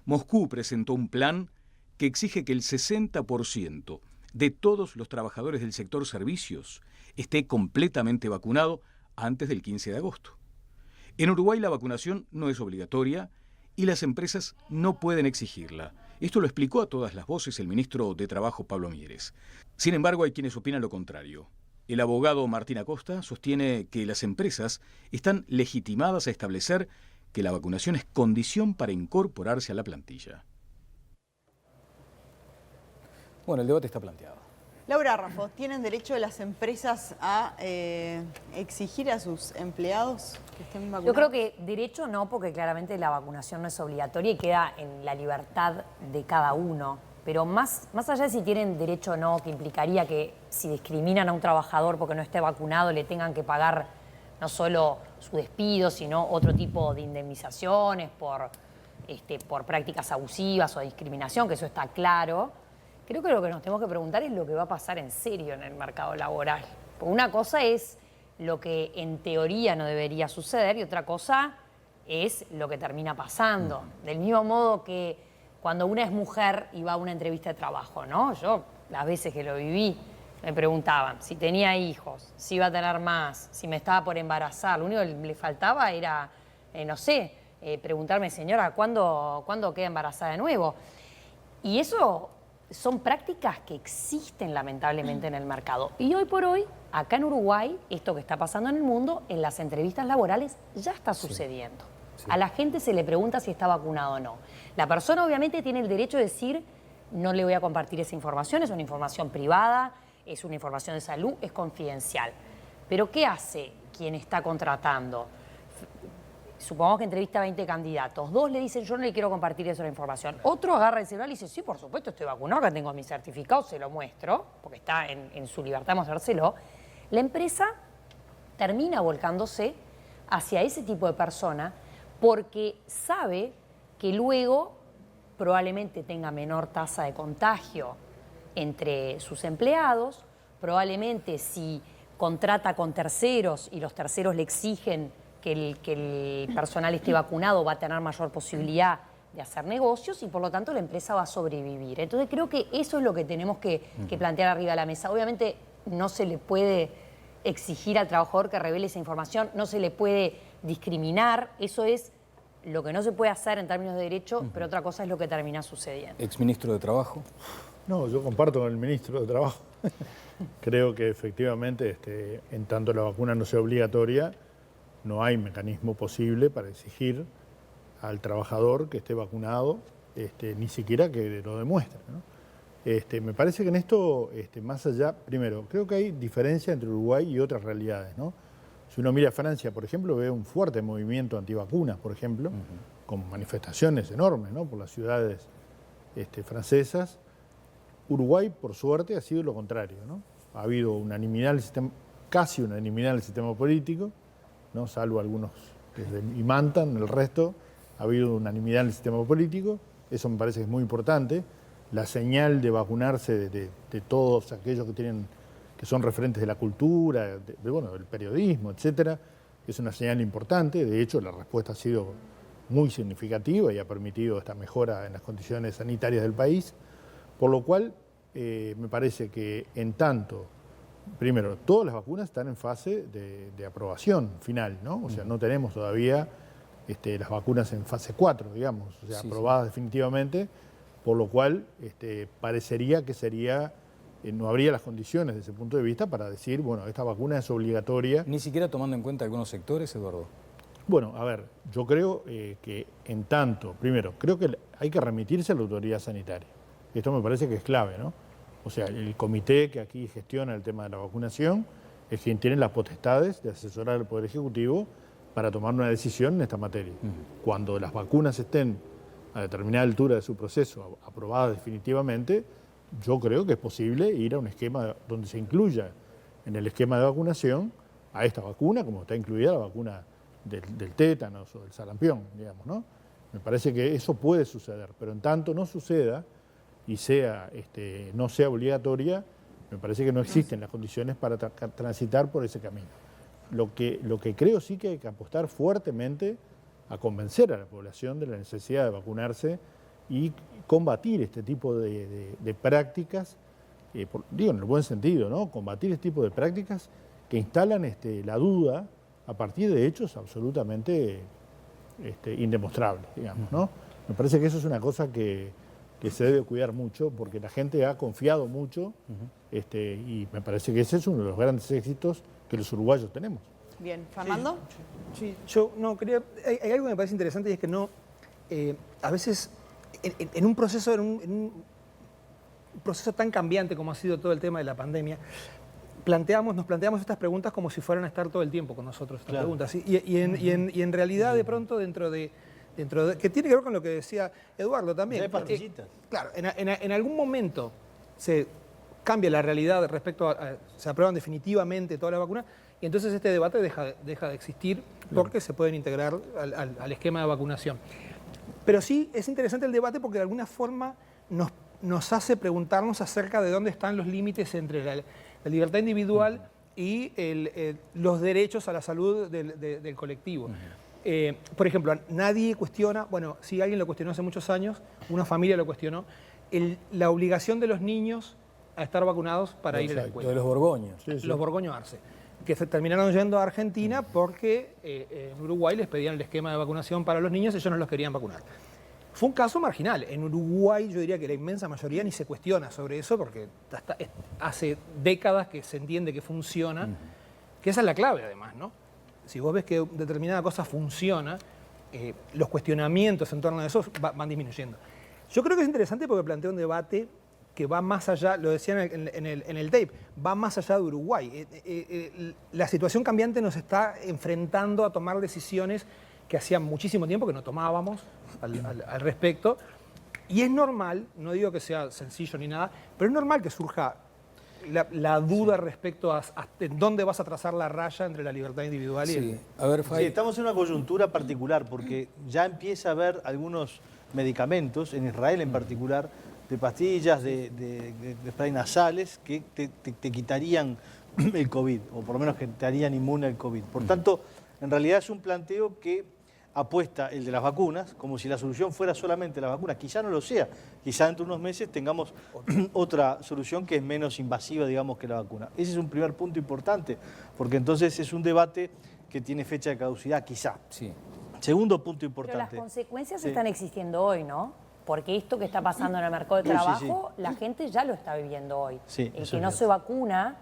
Moscú presentó un plan que exige que el 60% de todos los trabajadores del sector servicios esté completamente vacunado antes del 15 de agosto. En Uruguay la vacunación no es obligatoria y las empresas no pueden exigirla. Esto lo explicó a Todas las Voces el ministro de Trabajo, Pablo Mieres. Sin embargo, hay quienes opinan lo contrario. El abogado Martín Acosta sostiene que las empresas están legitimadas a establecer que la vacunación es condición para incorporarse a la plantilla. Bueno, el debate está planteado. Laura Raffo, ¿tienen derecho las empresas a exigir a sus empleados que estén vacunados? Yo creo que derecho no, porque claramente la vacunación no es obligatoria y queda en la libertad de cada uno. Pero más allá de si tienen derecho o no, que implicaría que si discriminan a un trabajador porque no esté vacunado le tengan que pagar no solo su despido, sino otro tipo de indemnizaciones por prácticas abusivas o discriminación, que eso está claro. Creo que lo que nos tenemos que preguntar es lo que va a pasar en serio en el mercado laboral. Porque una cosa es lo que en teoría no debería suceder y otra cosa es lo que termina pasando. Del mismo modo que cuando una es mujer y va a una entrevista de trabajo, ¿no? Yo, las veces que lo viví, me preguntaban si tenía hijos, si iba a tener más, si me estaba por embarazar. Lo único que le faltaba era, preguntarme, señora, ¿cuándo queda embarazada de nuevo? Y eso son prácticas que existen lamentablemente en el mercado. Y hoy por hoy, acá en Uruguay, esto que está pasando en el mundo, en las entrevistas laborales ya está sucediendo. Sí. A la gente se le pregunta si está vacunado o no. La persona obviamente tiene el derecho de decir, no le voy a compartir esa información, es una información privada, es una información de salud, es confidencial. Pero ¿qué hace quien está contratando? Supongamos que entrevista a 20 candidatos. 2 le dicen, yo no le quiero compartir esa información. Otro agarra el celular y dice, sí, por supuesto, estoy vacunado, acá tengo mi certificado, se lo muestro, porque está en su libertad de mostrárselo. La empresa termina volcándose hacia ese tipo de persona porque sabe que luego probablemente tenga menor tasa de contagio entre sus empleados, probablemente si contrata con terceros y los terceros le exigen que el personal esté vacunado, va a tener mayor posibilidad de hacer negocios y por lo tanto la empresa va a sobrevivir. Entonces creo que eso es lo que tenemos que plantear arriba de la mesa. Obviamente no se le puede exigir al trabajador que revele esa información, no se le puede discriminar, eso es lo que no se puede hacer en términos de derecho, pero otra cosa es lo que termina sucediendo. Exministro de Trabajo. No, yo comparto con el ministro de Trabajo. Creo que efectivamente, en tanto la vacuna no sea obligatoria, no hay mecanismo posible para exigir al trabajador que esté vacunado, ni siquiera que lo demuestre, ¿no? Me parece que en esto, más allá, primero, creo que hay diferencia entre Uruguay y otras realidades, ¿no? Si uno mira a Francia, por ejemplo, ve un fuerte movimiento antivacunas, por ejemplo, con manifestaciones enormes, ¿no?, por las ciudades francesas. Uruguay, por suerte, ha sido lo contrario, ¿no? Ha habido unanimidad en el sistema, casi unanimidad en el sistema político, ¿no?, salvo algunos que imantan, el resto ha habido unanimidad en el sistema político. Eso me parece que es muy importante. La señal de vacunarse de todos aquellos que son referentes de la cultura, del periodismo, etcétera, es una señal importante. De hecho, la respuesta ha sido muy significativa y ha permitido esta mejora en las condiciones sanitarias del país. Por lo cual, me parece que en tanto, primero, todas las vacunas están en fase de aprobación final, ¿no? O sea, no tenemos todavía las vacunas en fase 4, digamos, o sea, aprobadas definitivamente, por lo cual parecería que no habría las condiciones desde ese punto de vista para decir, bueno, esta vacuna es obligatoria. Ni siquiera tomando en cuenta algunos sectores, Eduardo. Bueno, a ver, yo creo que en tanto, primero, creo que hay que remitirse a la autoridad sanitaria. Esto me parece que es clave, ¿no? O sea, el comité que aquí gestiona el tema de la vacunación es quien tiene las potestades de asesorar al Poder Ejecutivo para tomar una decisión en esta materia. Cuando las vacunas estén a determinada altura de su proceso aprobadas definitivamente, yo creo que es posible ir a un esquema donde se incluya en el esquema de vacunación a esta vacuna, como está incluida la vacuna del tétanos o del sarampión, digamos, ¿no? Me parece que eso puede suceder, pero en tanto no suceda y no sea obligatoria, me parece que no existen las condiciones para transitar por ese camino. Lo que creo sí que hay que apostar fuertemente a convencer a la población de la necesidad de vacunarse y combatir este tipo de prácticas, digo en el buen sentido, ¿no? Combatir este tipo de prácticas que instalan la duda a partir de hechos absolutamente indemostrables, digamos, ¿no? Me parece que eso es una cosa que se debe cuidar mucho porque la gente ha confiado mucho y me parece que ese es uno de los grandes éxitos que los uruguayos tenemos. Bien, ¿Fernando? Sí, yo no quería. Hay algo que me parece interesante y es que no. A veces, en un proceso, un proceso tan cambiante como ha sido todo el tema de la pandemia, nos planteamos estas preguntas como si fueran a estar todo el tiempo con nosotros, estas preguntas. Y en realidad, de pronto, dentro de que tiene que ver con lo que decía Eduardo también. Hay pastillitas. Claro, en algún momento se cambia la realidad respecto a se aprueban definitivamente todas las vacunas y entonces este debate deja de existir porque se pueden integrar al esquema de vacunación. Pero sí es interesante el debate porque de alguna forma nos hace preguntarnos acerca de dónde están los límites entre la libertad individual y los derechos a la salud del colectivo. Por ejemplo, nadie cuestiona, bueno, sí alguien lo cuestionó hace muchos años, una familia lo cuestionó, la obligación de los niños a estar vacunados para ir a la escuela. De los borgoños. Sí. Los borgoños Arce, que se terminaron yendo a Argentina porque en Uruguay les pedían el esquema de vacunación para los niños y ellos no los querían vacunar. Fue un caso marginal. En Uruguay yo diría que la inmensa mayoría ni se cuestiona sobre eso porque hace décadas que se entiende que funciona, que esa es la clave además, ¿no? Si vos ves que determinada cosa funciona, los cuestionamientos en torno a eso van disminuyendo. Yo creo que es interesante porque plantea un debate que va más allá, lo decían en el tape, va más allá de Uruguay. La situación cambiante nos está enfrentando a tomar decisiones que hacía muchísimo tiempo que no tomábamos al respecto. Y es normal, no digo que sea sencillo ni nada, pero es normal que surja la duda respecto a en dónde vas a trazar la raya entre la libertad individual y Sí, a ver, Sí, Fay. estamos en una coyuntura particular porque ya empieza a haber algunos medicamentos, en Israel en particular, de pastillas, de spray nasales que te quitarían el COVID, o por lo menos que te harían inmune al COVID. Por tanto, en realidad es un planteo que apuesta el de las vacunas, como si la solución fuera solamente la vacuna. Quizá no lo sea, quizá dentro de unos meses tengamos otra solución que es menos invasiva, digamos, que la vacuna. Ese es un primer punto importante, porque entonces es un debate que tiene fecha de caducidad, quizá. Sí. Segundo punto Pero importante. las consecuencias Sí. están existiendo hoy, ¿no? Porque esto que está pasando en el mercado de Sí, sí, trabajo, la gente ya lo está viviendo hoy. Sí, El eso que es no cierto. se vacuna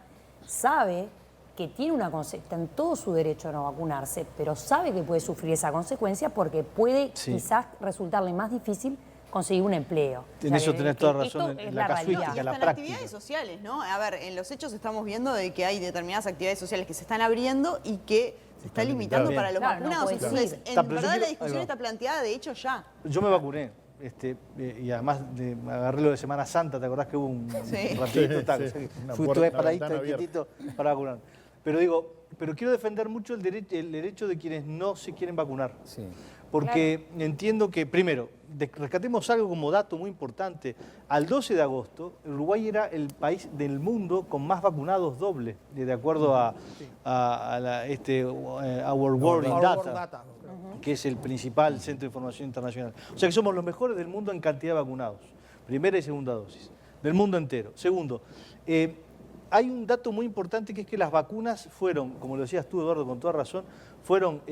sabe que tiene una está en todo su derecho a no vacunarse, pero sabe que puede sufrir esa consecuencia porque puede Sí. quizás resultarle más difícil conseguir un empleo. En eso tenés toda esto razón, es en la la casuística, realidad. Y hasta la en práctica. actividades sociales, ¿no? A ver, en los hechos estamos viendo de que hay determinadas actividades sociales que se están abriendo y que se está limitando limitadas. para los Claro, no vacunados. puedes Entonces, ir. en Está, pero yo verdad quiero- la ahí discusión va. está planteada, de hecho, ya. Yo me vacuné, y además me agarré lo de Semana Santa, ¿te acordás que hubo un Sí. rapidito Sí, tal? sí. O sea que Una fui puerta, tuve una paradito, ventana abierta. quietito para vacunar. Pero digo, pero quiero defender mucho el derecho de quienes no se quieren vacunar. Sí. Porque entiendo que, primero, rescatemos algo como dato muy importante. Al 12 de agosto, Uruguay era el país del mundo con más vacunados doble, de acuerdo a Our World in Our Data, World Data. que es el principal centro de información internacional. O sea que somos los mejores del mundo en cantidad de vacunados, primera y segunda dosis, del mundo entero. Segundo, hay un dato muy importante que es que las vacunas fueron, como lo decías tú, Eduardo, con toda razón, fueron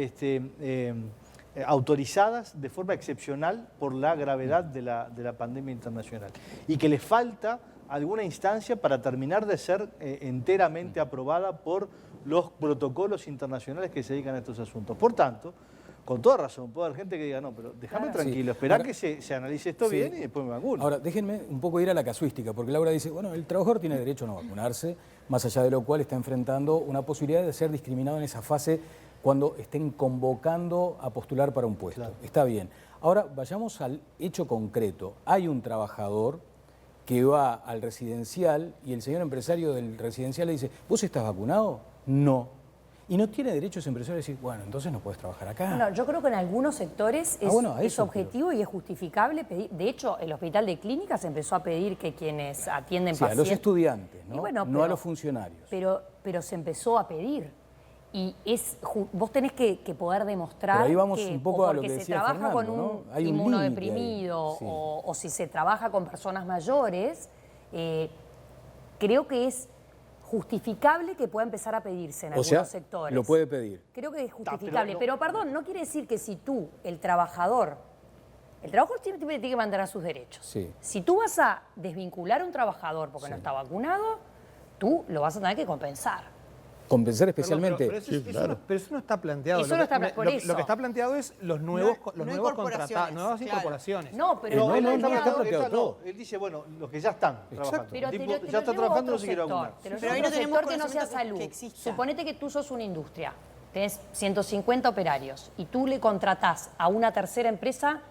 autorizadas de forma excepcional por la gravedad de la pandemia internacional y que les falta alguna instancia para terminar de ser enteramente aprobada por los protocolos internacionales que se dedican a estos asuntos. Por tanto, con toda razón, puede haber gente que diga, no, pero déjame tranquilo, Sí. esperá Ahora- que se analice esto Sí. bien y después me vacuno. Ahora, déjenme un poco ir a la casuística, porque Laura dice, bueno, el trabajador tiene derecho a no vacunarse, más allá de lo cual está enfrentando una posibilidad de ser discriminado en esa fase cuando estén convocando a postular para un puesto. Claro. Está bien. Ahora, vayamos al hecho concreto. Hay un trabajador que va al residencial y el señor empresario del residencial le dice, ¿vos estás vacunado? No. Y no tiene derecho ese empresario a decir, bueno, entonces no puedes trabajar acá. Bueno, yo creo que en algunos sectores bueno, a es eso objetivo y es justificable pedir. De hecho, el Hospital de Clínicas empezó a pedir que quienes atienden Sí, a pacientes... los estudiantes, ¿no? Y bueno, No a pero- los funcionarios. Pero se empezó a pedir. Y vos tenés que poder demostrar Pero ahí vamos que un poco o a lo porque que se decía trabaja Fernando, con ¿no? un Hay un inmunodeprimido límite ahí, sí. o si se trabaja con personas mayores, creo que es justificable que pueda empezar a pedirse en O algunos sea, sectores. lo puede pedir. Creo que es justificable. no. Pero perdón, no quiere decir que si tú, el trabajador siempre tiene que mantener sus derechos. Sí. Si tú vas a desvincular a un trabajador porque no está vacunado, tú lo vas a tener que compensar. Compensar Perdón, especialmente. pero eso no está planteado. Eso Lo no que- está- por lo- eso. Lo que está planteado es los nuevos, No los nuevos contratados, incorporaciones, nuevas claro. incorporaciones. No, pero No, el no, empleado- está planteado todo. Él dice, bueno, los que ya están trabajando. Pero El te tipo lo- te ya lo está llevo a trabajando y otro no se quiere sector. vacunar. Te lo Pero llevo a ahí otro no tenemos sector que no sea conocimiento salud. que exista. Suponete que tú sos una industria, tenés 150 operarios y tú le contratás a una tercera empresa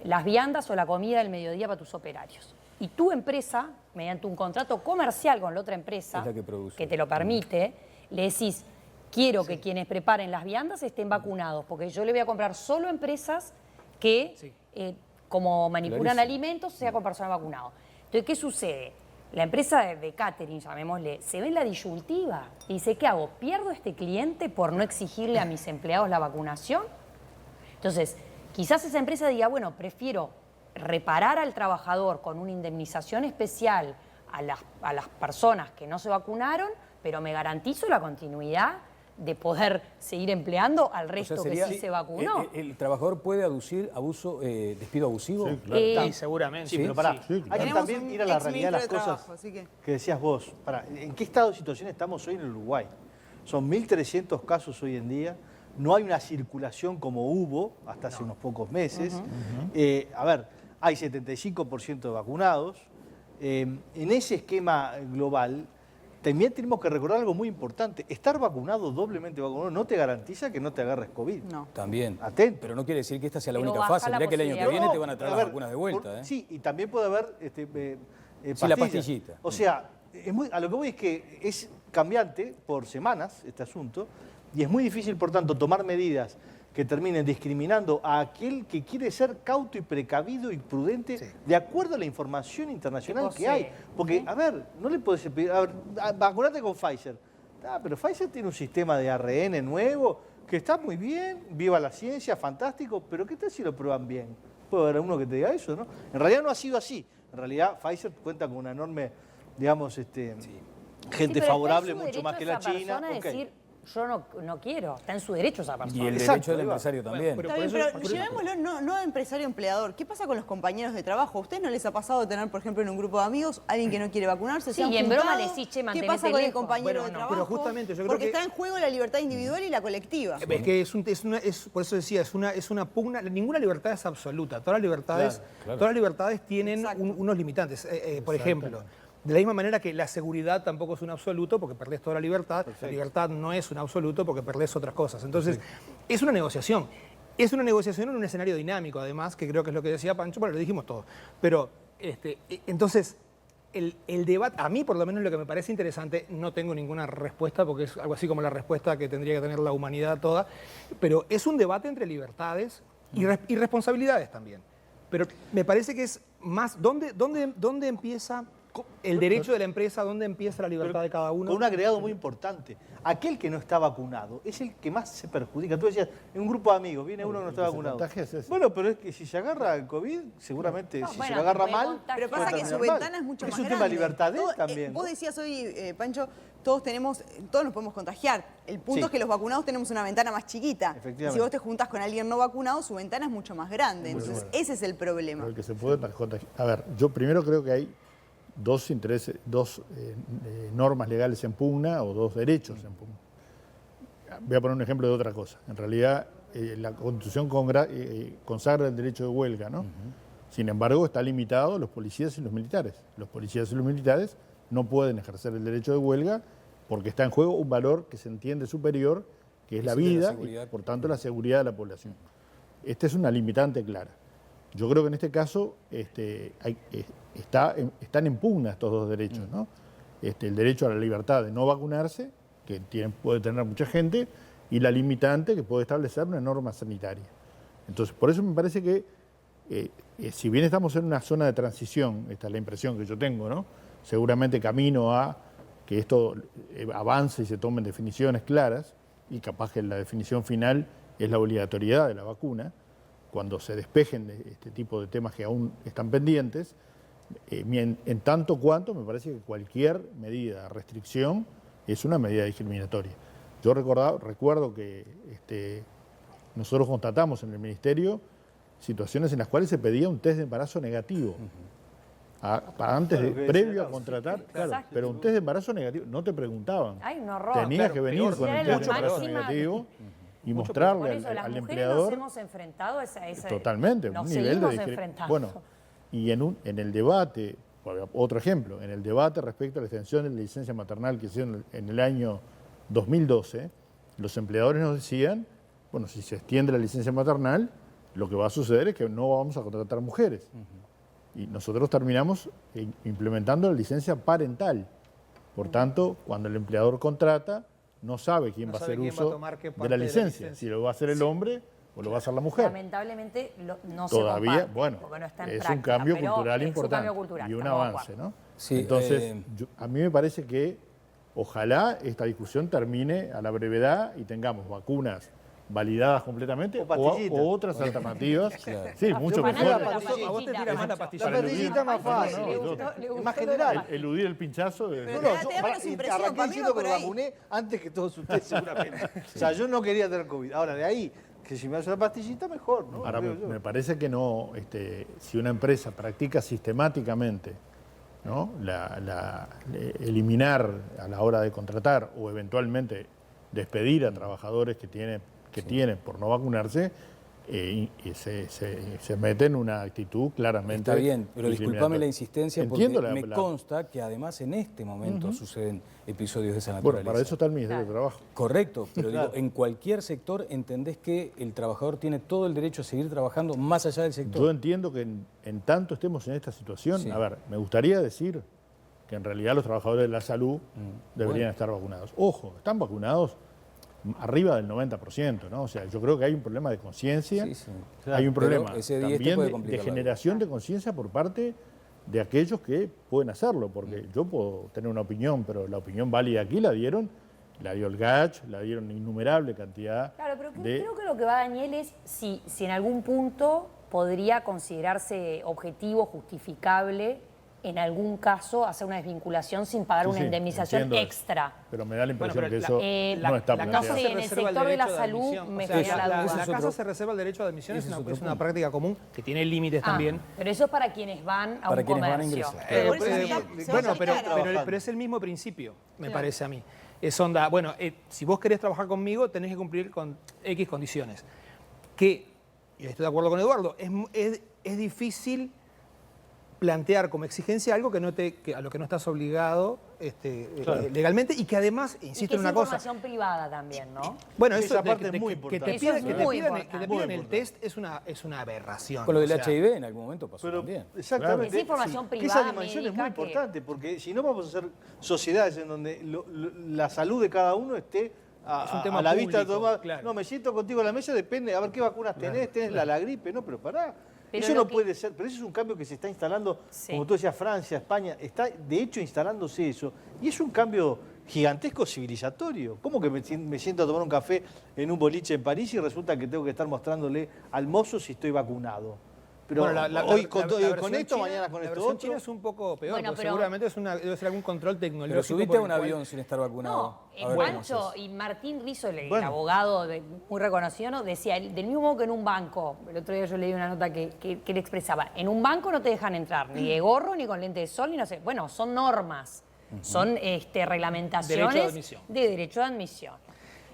las viandas o la comida del mediodía para tus operarios. Y tu empresa, mediante un contrato comercial con la otra empresa, Es la que produce. que te lo permite, le decís, quiero que quienes preparen las viandas estén vacunados, porque yo le voy a comprar solo a empresas que, como manipulan Clarísimo. alimentos, sea con personal vacunado. Entonces, ¿qué sucede? La empresa de catering, llamémosle, se ve en la disyuntiva y dice, ¿qué hago? ¿Pierdo a este cliente por no exigirle a mis empleados la vacunación? Entonces, quizás esa empresa diga, bueno, prefiero reparar al trabajador con una indemnización especial a las personas que no se vacunaron, pero me garantizo la continuidad de poder seguir empleando al O resto sea, que sí se vacunó. El trabajador puede aducir despido abusivo. Sí, claro. Sí, seguramente. Sí, pero pará, Sí, hay que Tenemos también un ir a la ex realidad de las ministro de cosas Trabajo, así que- que decías vos. Pará, ¿en qué estado de situación estamos hoy en el Uruguay? Son 1.300 casos hoy en día, no hay una circulación como hubo hasta hace unos pocos meses. A ver, hay 75% de vacunados. En ese esquema global, también tenemos que recordar algo muy importante. Estar vacunado, doblemente vacunado, no te garantiza que no te agarres COVID. No. También. Atento. Pero no quiere decir que esta sea la Pero única baja fase. la Mirá que el año que posibilidad. viene No, te van a traer a las ver, vacunas de vuelta. ¿eh? Sí, y también puede haber Sí, la pastillita. O sea, a lo que voy es que es cambiante por semanas este asunto y es muy difícil, por tanto, tomar medidas que terminen discriminando a aquel que quiere ser cauto y precavido y prudente de acuerdo a la información internacional que hay. Porque, a ver, no le puedes pedir, a ver, vacunate con Pfizer. Pero Pfizer tiene un sistema de ARN nuevo que está muy bien, viva la ciencia, fantástico, pero ¿qué tal si lo prueban bien? Puede haber uno que te diga eso, ¿no? En realidad no ha sido así. En realidad Pfizer cuenta con una enorme, digamos, gente favorable, mucho más que la China. Decir, yo no quiero, está en su derecho esa persona. Y el derecho del empresario también. Está bien, pero llevémoslo no a empresario-empleador. ¿Qué pasa con los compañeros de trabajo? ¿A ustedes no les ha pasado tener, por ejemplo, en un grupo de amigos alguien que no quiere vacunarse? Sí, y en broma le decís, che, ¿qué mantenete pasa con el lejos? compañero de trabajo? Pero justamente yo creo porque que está en juego la libertad individual y la colectiva. Es que por eso decía, es una pugna. Ninguna libertad es absoluta. Todas las libertades tienen unos limitantes. Por ejemplo, de la misma manera que la seguridad tampoco es un absoluto porque perdés toda la libertad. La libertad no es un absoluto porque perdés otras cosas. Entonces, es una negociación. Es una negociación en un escenario dinámico, además, que creo que es lo que decía Pancho, bueno, lo dijimos todo. Pero, entonces, el debate, a mí por lo menos lo que me parece interesante, no tengo ninguna respuesta, porque es algo así como la respuesta que tendría que tener la humanidad toda, pero es un debate entre libertades y responsabilidades también. Pero me parece que es más, ¿dónde empieza el derecho de la empresa, dónde empieza la libertad de cada uno? Con un agregado muy importante. Aquel que no está vacunado es el que más se perjudica. Tú decías, en un grupo de amigos, viene uno que no está vacunado. Bueno, pero es que si se agarra el COVID, seguramente, si se lo agarra mal... Pero pasa que su ventana es mucho más grande. Es un tema de libertad de él también. Vos decías hoy, Pancho, todos nos podemos contagiar. El punto es que los vacunados tenemos una ventana más chiquita. Efectivamente. Si vos te juntás con alguien no vacunado, su ventana es mucho más grande. Entonces, ese es el problema. El que se puede contagiar. A ver, yo primero creo que hay dos normas legales en pugna o dos derechos en pugna. Voy a poner un ejemplo de otra cosa. En realidad, la Constitución consagra el derecho de huelga, ¿no? Sin embargo, está limitado a los policías y los militares. Los policías y los militares no pueden ejercer el derecho de huelga porque está en juego un valor que se entiende superior, que es la vida y, por tanto, la seguridad de la población. Esta es una limitante clara. Yo creo que en este caso están en pugna estos dos derechos, ¿no? El derecho a la libertad de no vacunarse, que puede tener mucha gente, y la limitante que puede establecer una norma sanitaria. Entonces, por eso me parece que, si bien estamos en una zona de transición, esta es la impresión que yo tengo, ¿no? Seguramente camino a que esto avance y se tomen definiciones claras, y capaz que la definición final es la obligatoriedad de la vacuna, cuando se despejen de este tipo de temas que aún están pendientes, en tanto cuanto me parece que cualquier medida, restricción, es una medida discriminatoria. Yo recuerdo que nosotros constatamos en el Ministerio situaciones en las cuales se pedía un test de embarazo negativo. Previo a contratar, pero un test de embarazo negativo, no te preguntaban. Ay, un horror. Tenías que venir con el test de embarazo negativo y mostrarle al empleador. Nos hemos enfrentado a ese totalmente, un nivel de enfrentando. Bueno, y en el debate, otro ejemplo, en el debate respecto a la extensión de la licencia maternal que hicieron en el año 2012, los empleadores nos decían, bueno, si se extiende la licencia maternal, lo que va a suceder es que no vamos a contratar mujeres. Y nosotros terminamos implementando la licencia parental. Por tanto, cuando el empleador contrata, no sabe quién va a hacer uso de la licencia, si lo va a hacer el hombre o lo va a hacer la mujer. Lamentablemente no todavía, se comparte, bueno, no está en es práctica, un cambio pero cultural es importante un cambio cultural, y un estamos de avance, acuerdo. ¿no? Sí, entonces, a mí me parece que ojalá esta discusión termine a la brevedad y tengamos vacunas validadas completamente o otras alternativas. Claro. Sí, mucho Pancho, mejor. la A vos te tiran más la pastilla. La pastillita más fácil. Es más general. Eludir el pinchazo. No, Te yo da menos impresión, arranqué para mí diciendo va que por lo ahí. vacuné antes que todos ustedes seguramente. O sea, yo no quería tener COVID. Ahora, de ahí, que si me hace la pastillita, mejor, ¿no? Ahora, Creo yo. me parece que no, si una empresa practica sistemáticamente, ¿no? Eliminar a la hora de contratar o eventualmente despedir a trabajadores que tienen por no vacunarse, se mete en una actitud claramente. Está bien, pero discúlpame la discriminatoria. insistencia Entiendo porque me consta que además en este momento suceden episodios de esa Bueno, naturaleza. para eso está el Ministerio de Trabajo. Correcto, pero digo, en cualquier sector entendés que el trabajador tiene todo el derecho a seguir trabajando más allá del sector. Yo entiendo que en tanto estemos en esta situación, Sí. a ver, me gustaría decir que en realidad los trabajadores de la salud deberían estar vacunados. Ojo, están vacunados arriba del 90%, ¿no? O sea, yo creo que hay un problema de conciencia, hay un problema también de generación de conciencia por parte de aquellos que pueden hacerlo, porque yo puedo tener una opinión, pero la opinión válida aquí la dio el GACH, la dieron innumerable cantidad. Claro, pero creo que lo que va Daniel es si en algún punto podría considerarse objetivo, justificable, en algún caso hacer una desvinculación sin pagar una indemnización extra. Pero me da la impresión que eso no está planteado. No sé, en el sector de la salud me queda la duda. La casa se reserva el derecho de admisión, es una práctica común que tiene límites también. Pero eso es para quienes van a un comercio. Pero es el mismo principio, me parece a mí. Es onda, bueno, si vos querés trabajar conmigo, tenés que cumplir con X condiciones. Y estoy de acuerdo con Eduardo, es difícil plantear como exigencia algo a lo que no estás obligado legalmente y que además, insisto en una cosa... es información privada también, ¿no? Bueno, esa parte es muy importante. Que te pidan el test es una aberración. Con lo del HIV en algún momento pasó también. Exactamente. Esa información privada, esa dimensión es muy importante, porque si no vamos a hacer sociedades en donde la salud de cada uno esté a la vista de todo. Claro. No, me siento contigo en la mesa, depende, a ver qué vacunas tenés, la gripe, no, pero pará. Pero eso no puede ser, pero eso es un cambio que se está instalando, como tú decías, Francia, España, está de hecho instalándose eso. Y es un cambio gigantesco civilizatorio. ¿Cómo que me siento a tomar un café en un boliche en París y resulta que tengo que estar mostrándole al mozo si estoy vacunado? Pero hoy con esto, mañana con esto otro. China es un poco peor, porque seguramente debe ser algún control tecnológico. Pero subiste a un avión sin estar vacunado. No, Pancho y Martín Rizzo, el abogado muy reconocido, decía, del mismo modo que en un banco, el otro día yo leí una nota que él expresaba, en un banco no te dejan entrar ni de gorro, ni con lente de sol, ni no sé. Bueno, son normas, son reglamentaciones de derecho de admisión.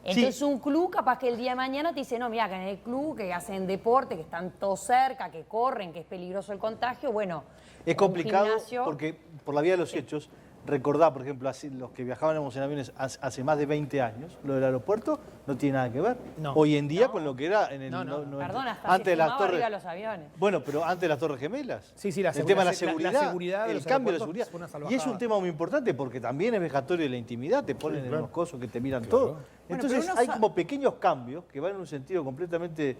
Entonces un club capaz que el día de mañana te dice, no, mira, que en el club, que hacen deporte, que están todos cerca, que corren, que es peligroso el contagio, bueno. Es complicado porque por la vía de los hechos, recordá, por ejemplo, los que viajábamos en aviones hace más de 20 años, lo del aeropuerto no tiene nada que ver. No. Hoy en día con lo que era en el... Perdón, hasta antes de las torres, arriba los aviones. Bueno, pero antes de las Torres Gemelas. Sí, el tema de la seguridad, el cambio de la seguridad. Y es un tema muy importante porque también es vejatorio de la intimidad, te ponen en unos cosos que te miran todo. Entonces hay como pequeños cambios que van en un sentido completamente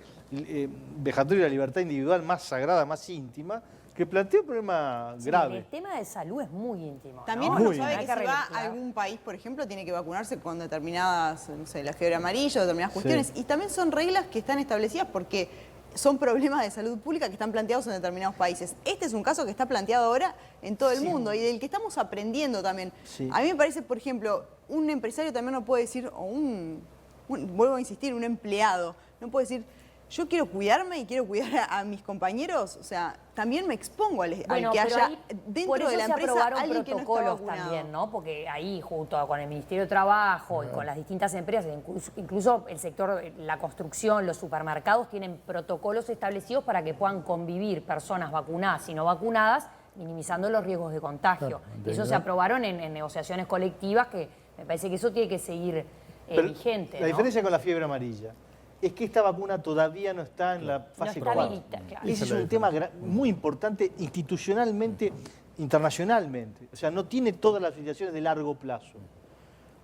vejatorio de la libertad individual más sagrada, más íntima, que plantea un problema grave. El tema de salud es muy íntimo. También uno sabe que si va a algún país, por ejemplo, tiene que vacunarse con determinadas, no sé, la fiebre amarilla, determinadas cuestiones. Y también son reglas que están establecidas porque son problemas de salud pública que están planteados en determinados países. Este es un caso que está planteado ahora en todo el mundo y del que estamos aprendiendo también. A mí me parece, por ejemplo, un empresario también no puede decir, o vuelvo a insistir, un empleado, no puede decir, yo quiero cuidarme y quiero cuidar a mis compañeros, o sea, también me expongo al que haya dentro de la empresa alguien que no está vacunado. También, ¿no? Porque ahí, junto con el Ministerio de Trabajo y con las distintas empresas, incluso el sector, la construcción, los supermercados, tienen protocolos establecidos para que puedan convivir personas vacunadas y no vacunadas, minimizando los riesgos de contagio. Eso se aprobaron en negociaciones colectivas, que me parece que eso tiene que seguir vigente. La diferencia con la fiebre amarilla es que esta vacuna todavía no está en la fase 4. Ese es un tema muy importante institucionalmente, internacionalmente. O sea, no tiene todas las afiliaciones de largo plazo.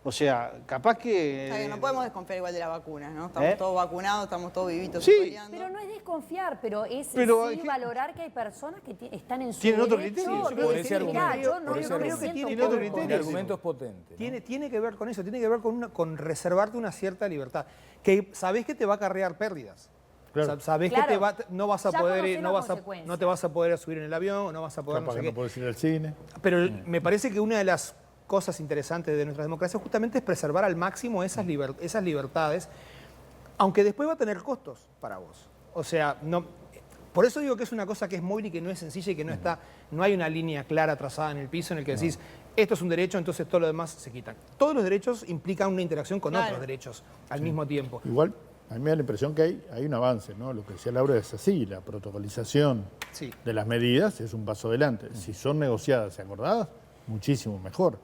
O sea, capaz que... O sea, que no podemos desconfiar igual de la vacuna, ¿no? Estamos todos vacunados, estamos todos vivitos. Sí. Pero no es desconfiar, pero es sí valorar que hay personas que están en su ¿Tienen otro derecho criterio? de decir, mirá, yo no creo que tiene otro criterio. El argumento es potente, ¿no? Tiene que ver con eso, tiene que ver con reservarte una cierta libertad. Que sabés que te va a acarrear pérdidas. Claro. Sabés que no vas a poder no te vas a poder subir en el avión, no vas a poder... no puedes ir al cine. Pero me parece que una de las cosas interesantes de nuestra democracia justamente es preservar al máximo esas libertades, aunque después va a tener costos para vos. O sea, por eso digo que es una cosa que es móvil y que no es sencilla y que no hay una línea clara trazada en el piso en el que decís, esto es un derecho, entonces todo lo demás se quitan. Todos los derechos implican una interacción con otros derechos al mismo tiempo. Igual, a mí me da la impresión que hay un avance, ¿no? Lo que decía Laura es así, la protocolización de las medidas es un paso adelante. Si son negociadas y acordadas, muchísimo mejor.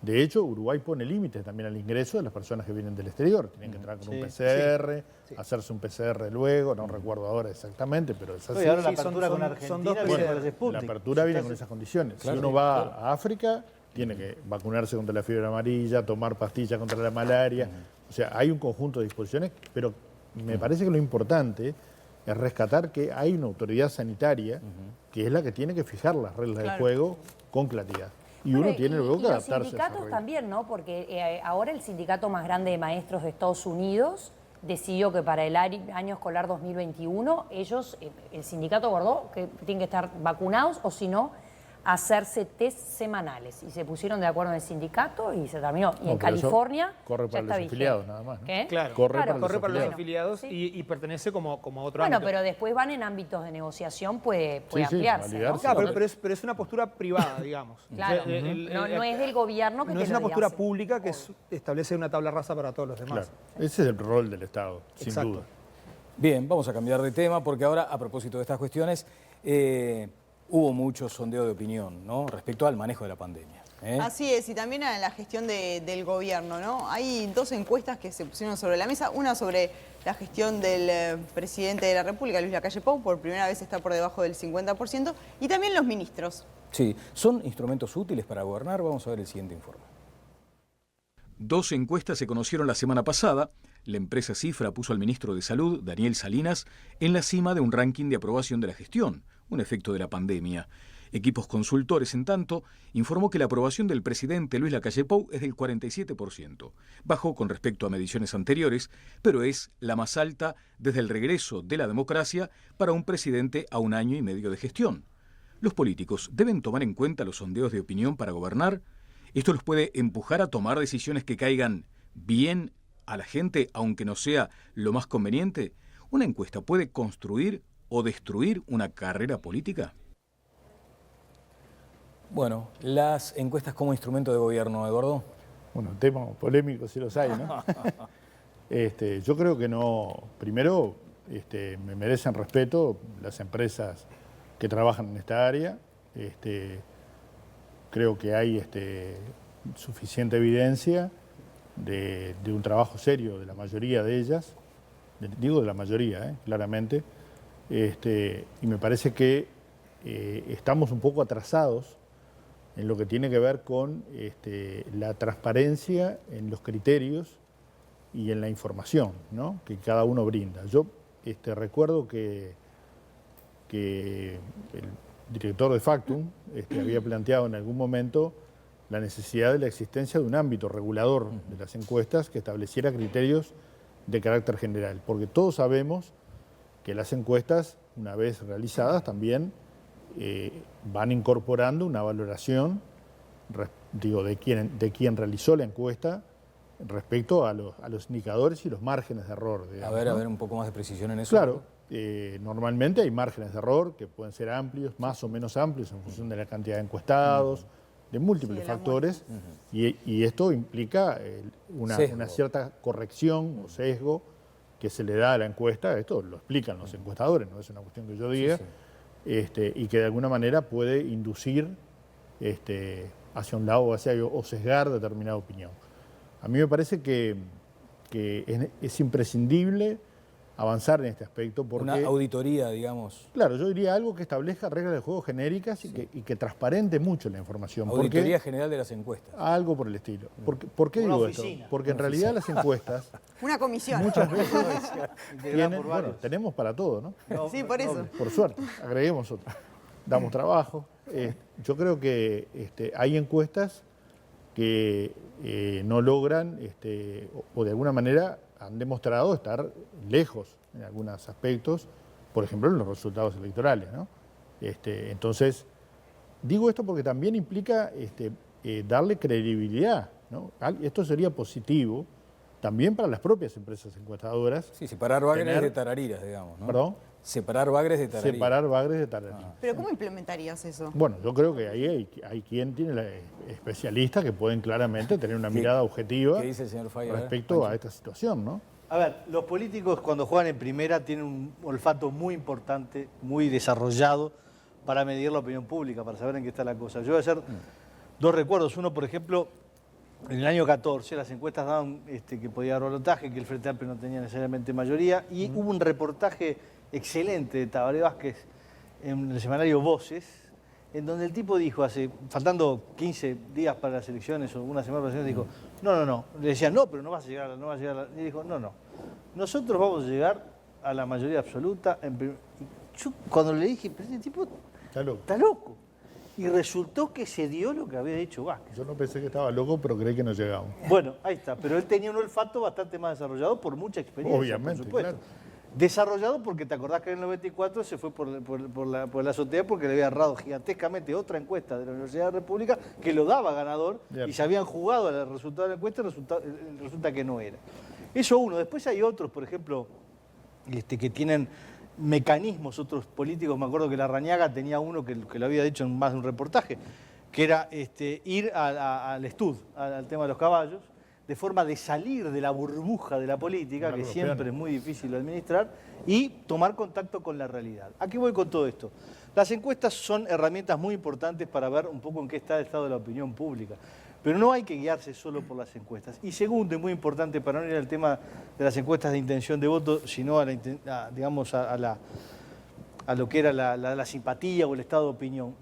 De hecho, Uruguay pone límites también al ingreso de las personas que vienen del exterior. Tienen que entrar con un PCR, hacerse un PCR luego, no recuerdo ahora exactamente, pero es así. Ahora la apertura con Argentina viene con los Sputnik. La apertura viene con esas condiciones. Si uno va a África, tiene que vacunarse contra la fiebre amarilla, tomar pastillas contra la malaria. O sea, hay un conjunto de disposiciones, pero me parece que lo importante es rescatar que hay una autoridad sanitaria que es la que tiene que fijar las reglas del juego con claridad. Y Bueno, uno tiene luego que adaptarse a los esa sindicatos regla. también, ¿no? Porque ahora el sindicato más grande de maestros de Estados Unidos decidió que para el año escolar 2021 ellos, el sindicato acordó que tienen que estar vacunados o si no, hacerse test semanales. Y se pusieron de acuerdo en el sindicato y se terminó. Y No, en pero eso California corre ya para está los vigente. afiliados nada más, ¿no? ¿Qué? Claro, Corre claro, para los corre para los afiliados. afiliados y pertenece como a otro Bueno, ámbito. pero después van en ámbitos de negociación, puede Sí, ampliarse, ¿no? validarse. Claro, pero es una postura privada, digamos. Claro, O sea, no es del gobierno que no te es lo una postura hace. pública que establece una tabla rasa para todos los demás. Claro, ese es el rol del Estado, sin Exacto. duda. Bien, vamos a cambiar de tema porque ahora, a propósito de estas cuestiones, hubo mucho sondeo de opinión, ¿no? Respecto al manejo de la pandemia. Así es, y también a la gestión del gobierno, ¿no? Hay dos encuestas que se pusieron sobre la mesa, una sobre la gestión del presidente de la República, Luis Lacalle Pou, por primera vez está por debajo del 50%, y también los ministros. Sí, ¿son instrumentos útiles para gobernar? Vamos a ver el siguiente informe. 2 encuestas se conocieron la semana pasada. La empresa Cifra puso al ministro de Salud, Daniel Salinas, en la cima de un ranking de aprobación de la gestión, un efecto de la pandemia. Equipos Consultores, en tanto, informó que la aprobación del presidente Luis Lacalle Pou es del 47%. Bajó con respecto a mediciones anteriores, pero es la más alta desde el regreso de la democracia para un presidente a 1 año y medio de gestión. ¿Los políticos deben tomar en cuenta los sondeos de opinión para gobernar? ¿Esto los puede empujar a tomar decisiones que caigan bien a la gente, aunque no sea lo más conveniente? ¿Una encuesta puede construir o destruir una carrera política? Bueno, las encuestas como instrumento de gobierno, Eduardo. Bueno, temas polémicos si los hay, ¿no? Yo creo que no. Primero, me merecen respeto las empresas que trabajan en esta área. Creo que hay suficiente evidencia de un trabajo serio de la mayoría de ellas, digo de la mayoría, claramente, y me parece que estamos un poco atrasados en lo que tiene que ver con la transparencia en los criterios y en la información, ¿no?, que cada uno brinda. Yo recuerdo que el director de Factum había planteado en algún momento la necesidad de la existencia de un ámbito regulador de las encuestas que estableciera criterios de carácter general, porque todos sabemos que las encuestas, una vez realizadas, también van incorporando una valoración de quien realizó la encuesta respecto a los indicadores y los márgenes de error. Digamos, A ver un poco más de precisión en eso. Claro, normalmente hay márgenes de error que pueden ser amplios, más o menos amplios en función de la cantidad de encuestados, de múltiples factores, y esto implica una cierta corrección o sesgo que se le da a la encuesta. Esto lo explican los encuestadores, no es una cuestión que yo diga, y que de alguna manera puede inducir hacia un lado o sesgar determinada opinión. A mí me parece que es imprescindible avanzar en este aspecto porque... Una auditoría, digamos. Claro, yo diría algo que establezca reglas de juego genéricas y que transparente mucho la información. Auditoría general de las encuestas. Algo por el estilo. ¿Por qué digo esto? Porque en realidad las encuestas Una comisión. muchas veces tienen... Bueno, tenemos para todo, ¿no? Sí, por eso. Por suerte, agreguemos otra. Damos trabajo. Yo creo que hay encuestas que no logran o de alguna manera han demostrado estar lejos en algunos aspectos, por ejemplo en los resultados electorales, ¿no? Entonces, digo esto porque también implica darle credibilidad, ¿no? Esto sería positivo también para las propias empresas encuestadoras. Sí, separar bagres de tarariras, digamos, ¿no? ¿Perdón? Separar bagres de tarariras. Separar bagres de tarariras. Pero ¿cómo implementarías eso? Bueno, yo creo que ahí hay quien tiene especialistas que pueden claramente tener una mirada objetiva ¿Qué dice el señor Fay? respecto a esta situación, ¿no? A ver, los políticos cuando juegan en primera tienen un olfato muy importante, muy desarrollado para medir la opinión pública, para saber en qué está la cosa. Yo voy a hacer 2 recuerdos. Uno, por ejemplo, en el año 14 las encuestas daban que podía haber balotaje, que el Frente Amplio no tenía necesariamente mayoría, y hubo un reportaje excelente de Tabaré Vázquez en el semanario Voces, en donde el tipo dijo, faltando 15 días para las elecciones o una semana para las elecciones, dijo, no. Le decían, no, pero no vas a llegar, no vas a llegar. Y dijo, no. Nosotros vamos a llegar a la mayoría absoluta. Yo cuando le dije, pero este tipo está loco. Y resultó que se dio lo que había dicho Vázquez. Yo no pensé que estaba loco, pero creí que no llegaba. Bueno, ahí está. Pero él tenía un olfato bastante más desarrollado por mucha experiencia, Obviamente, por supuesto. claro. Desarrollado porque te acordás que en el 94 se fue por la azotea porque le había errado gigantescamente otra encuesta de la Universidad de la República que lo daba ganador. Bien. Y se habían jugado al resultado de la encuesta y resulta que no era. Eso uno. Después hay otros, por ejemplo, que tienen mecanismos, otros políticos. Me acuerdo que Larrañaga tenía uno que lo había dicho en más de un reportaje, que era ir al estud, al tema de los caballos, de forma de salir de la burbuja de la política, que siempre es muy difícil de administrar, y tomar contacto con la realidad. ¿A qué voy con todo esto? Las encuestas son herramientas muy importantes para ver un poco en qué está el estado de la opinión pública, pero no hay que guiarse solo por las encuestas. Y segundo, y muy importante, para no ir al tema de las encuestas de intención de voto, sino a lo que era la simpatía o el estado de opinión.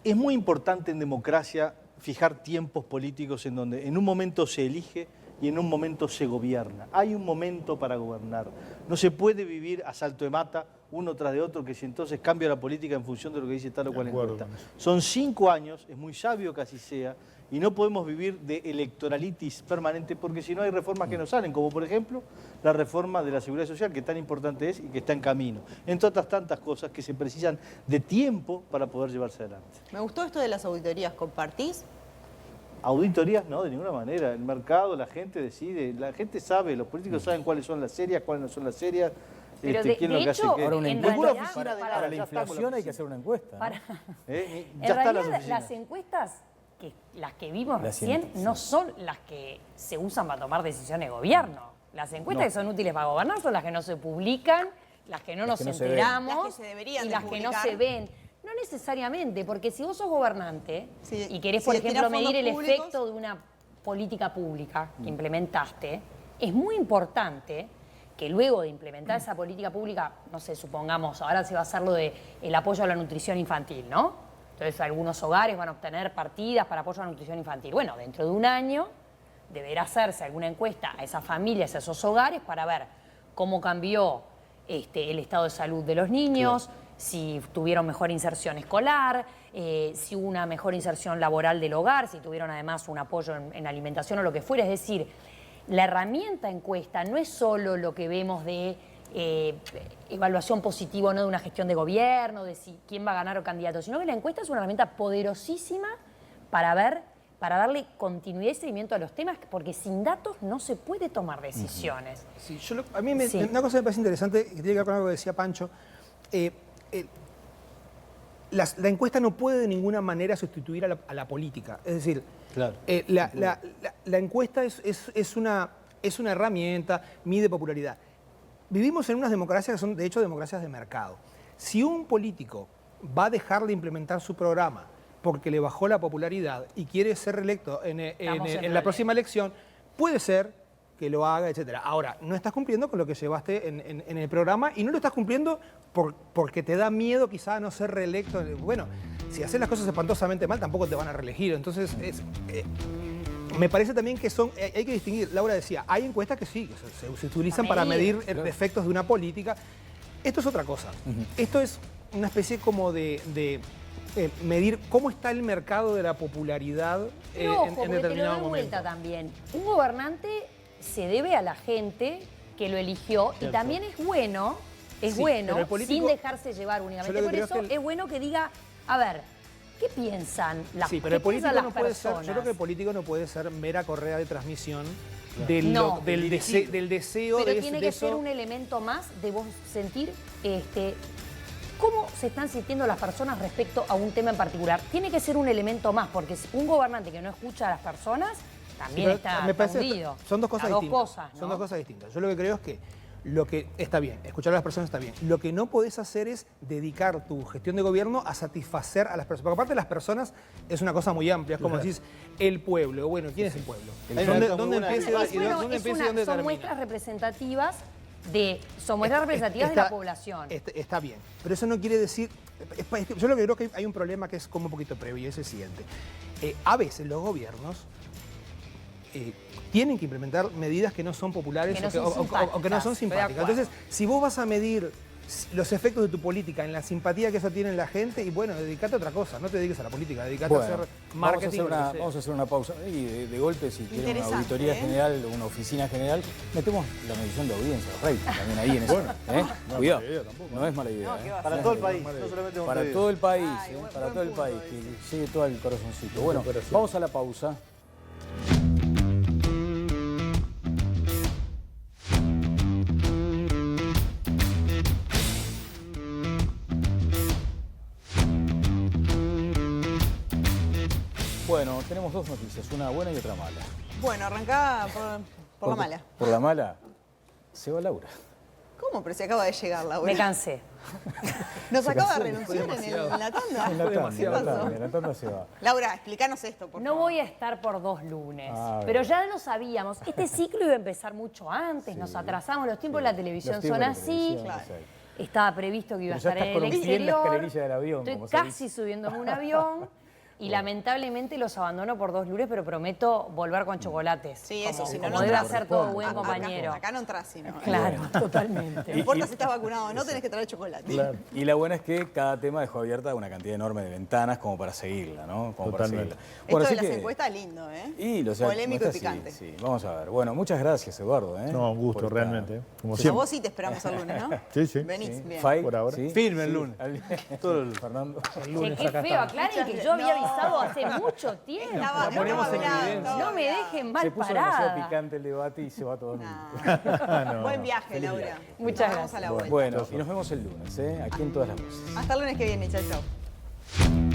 Es muy importante en democracia fijar tiempos políticos en donde en un momento se elige y en un momento se gobierna. Hay un momento para gobernar. No se puede vivir a salto de mata, uno tras de otro, que si entonces cambia la política en función de lo que dice tal o cual encuesta. Son 5 años, es muy sabio que así sea, y no podemos vivir de electoralitis permanente porque si no hay reformas que no salen, como por ejemplo la reforma de la seguridad social, que tan importante es y que está en camino. Entre otras tantas cosas que se precisan de tiempo para poder llevarse adelante. Me gustó esto de las auditorías, ¿compartís? Auditorías no, de ninguna manera. El mercado, la gente decide, la gente sabe, los políticos saben cuáles son las serias, cuáles no son las serias. Pero de hecho, en realidad, para la inflación hay que hacer una encuesta. En realidad, las encuestas, las que vimos recién, no son las que se usan para tomar decisiones de gobierno. Las encuestas que son útiles para gobernar son las que no se publican, las que no nos enteramos las que se deberían y de las que no publicar. se ven. No necesariamente, porque si vos sos gobernante y querés, por destinás ejemplo, medir el fondos efecto de una política pública que implementaste, es muy importante que luego de implementar esa política pública, no sé, supongamos, ahora se va a hacer lo del apoyo a la nutrición infantil, ¿no? Entonces algunos hogares van a obtener partidas para apoyo a la nutrición infantil. Bueno, dentro de un año deberá hacerse alguna encuesta a esas familias, a esos hogares, para ver cómo cambió el estado de salud de los niños, si tuvieron mejor inserción escolar, si hubo una mejor inserción laboral del hogar, si tuvieron además un apoyo en alimentación o lo que fuera. Es decir, la herramienta encuesta no es solo lo que vemos de evaluación positiva o no de una gestión de gobierno, de si quién va a ganar o candidato, sino que la encuesta es una herramienta poderosísima para darle continuidad y seguimiento a los temas, porque sin datos no se puede tomar decisiones. Sí, a mí una cosa me parece interesante, que tiene que ver con algo que decía Pancho. La encuesta no puede de ninguna manera sustituir a la política. Es decir, la encuesta es una herramienta, mide popularidad. Vivimos en unas democracias que son, de hecho, democracias de mercado. Si un político va a dejar de implementar su programa porque le bajó la popularidad y quiere ser reelecto en la próxima elección, puede ser que lo haga, etc. Ahora, no estás cumpliendo con lo que llevaste en el programa y no lo estás cumpliendo porque te da miedo quizá a no ser reelecto. Bueno, si haces las cosas espantosamente mal, tampoco te van a reelegir. Entonces, me parece también que hay que distinguir. Laura decía, hay encuestas que sí, que se utilizan para medir efectos de una política. Esto es otra cosa. Esto es una especie como de medir cómo está el mercado de la popularidad en determinado momento. También. Un gobernante se debe a la gente que lo eligió y también es bueno, sin dejarse llevar únicamente por eso, es bueno que diga, a ver, ¿qué piensan las personas? Sí, pero el político no puede ser, yo creo que el político no puede ser mera correa de transmisión del deseo. Pero tiene que ser un elemento más de vos sentir cómo se están sintiendo las personas respecto a un tema en particular. Tiene que ser un elemento más, porque un gobernante que no escucha a las personas también está hundido. Son dos cosas distintas. Son dos cosas distintas. Yo lo que creo es que lo que está bien, escuchar a las personas está bien. Lo que no podés hacer es dedicar tu gestión de gobierno a satisfacer a las personas. Porque aparte las personas es una cosa muy amplia, es como decís, el pueblo. Bueno, ¿quién es el pueblo? ¿Dónde empieza y dónde termina? Son muestras representativas somos representativas de la población. Está bien, pero eso no quiere decir... Yo lo que creo que hay un problema que es como un poquito previo, y es el siguiente. A veces los gobiernos tienen que implementar medidas que no son populares Que no o son que no son simpáticas, estoy de simpáticas. acuerdo. Entonces, si vos vas a medir los efectos de tu política en la simpatía que eso tiene en la gente, y bueno, dedicate a otra cosa, no te dediques a la política, dedicate a hacer marketing. Vamos a hacer una pausa. Y de golpe, si quieren una Interesante, auditoría ¿eh? general o una oficina general, metemos la medición de audiencia, los ratings también ahí en eso. Cuidado, no es mala idea. No, ¿qué va a Para ser? todo el país, no solamente en Para Montevideo. todo el país, Ay, buen para todo el punto país, ese. que llegue todo al corazoncito. Bueno, vamos a la pausa. Bueno, tenemos dos noticias, una buena y otra mala. Bueno, arrancá por la mala. Por la mala, se va Laura. ¿Cómo? Pero se acaba de llegar, Laura. Me cansé. Nos Se acaba cansó, de renunciar en la tanda. En la ¿Qué tanda, pasó? en la tanda se va. Laura, explícanos esto, por No favor. voy a estar por 2 lunes, Ah, pero bien. ya lo sabíamos. Este ciclo iba a empezar mucho antes, nos atrasamos, los tiempos de la televisión Los tiempos son de la así. televisión, Claro. exacto. Estaba previsto que iba a Pero ya estar estás en con el un pie en la exterior. escalerilla del avión, Estoy como se casi dice. subiéndome a un avión y lamentablemente los abandono por 2 lunes, pero prometo volver con chocolates. Sí, como, eso, si no, como no debe entras. hacer todo buen Acá- compañero. Acá no entras, sino. Claro, totalmente. No importa si estás vacunado o no, tenés que traer chocolate. Y la buena es que cada tema dejó abierta una cantidad enorme de ventanas como para seguirla, ¿no? Como para Totalmente. seguirla. Esto así de las que- encuestas, lindo, ¿eh? Y lo Polémico y encuestas, picante. Sí, vamos a ver. Bueno, muchas gracias, Eduardo. No, un gusto, por esta- realmente. Como A siempre. vos sí te esperamos el lunes, ¿no? Sí, sí. Venís, Sí. bien. Fai, Por ahora. ¿sí? Firme el lunes. Todo el Fernando. Che, qué feo, aclaren que yo había avisado hace mucho tiempo. Estaba ponemos en hablando, evidencia. No me dejen mal Se puso demasiado parada. picante el debate y se va todo el mundo. Buen viaje, Laura. Muchas Nos vemos a la vuelta. Bueno, y nos vemos el lunes, aquí en Todas las Voces. Hasta el lunes que viene, chao, chao.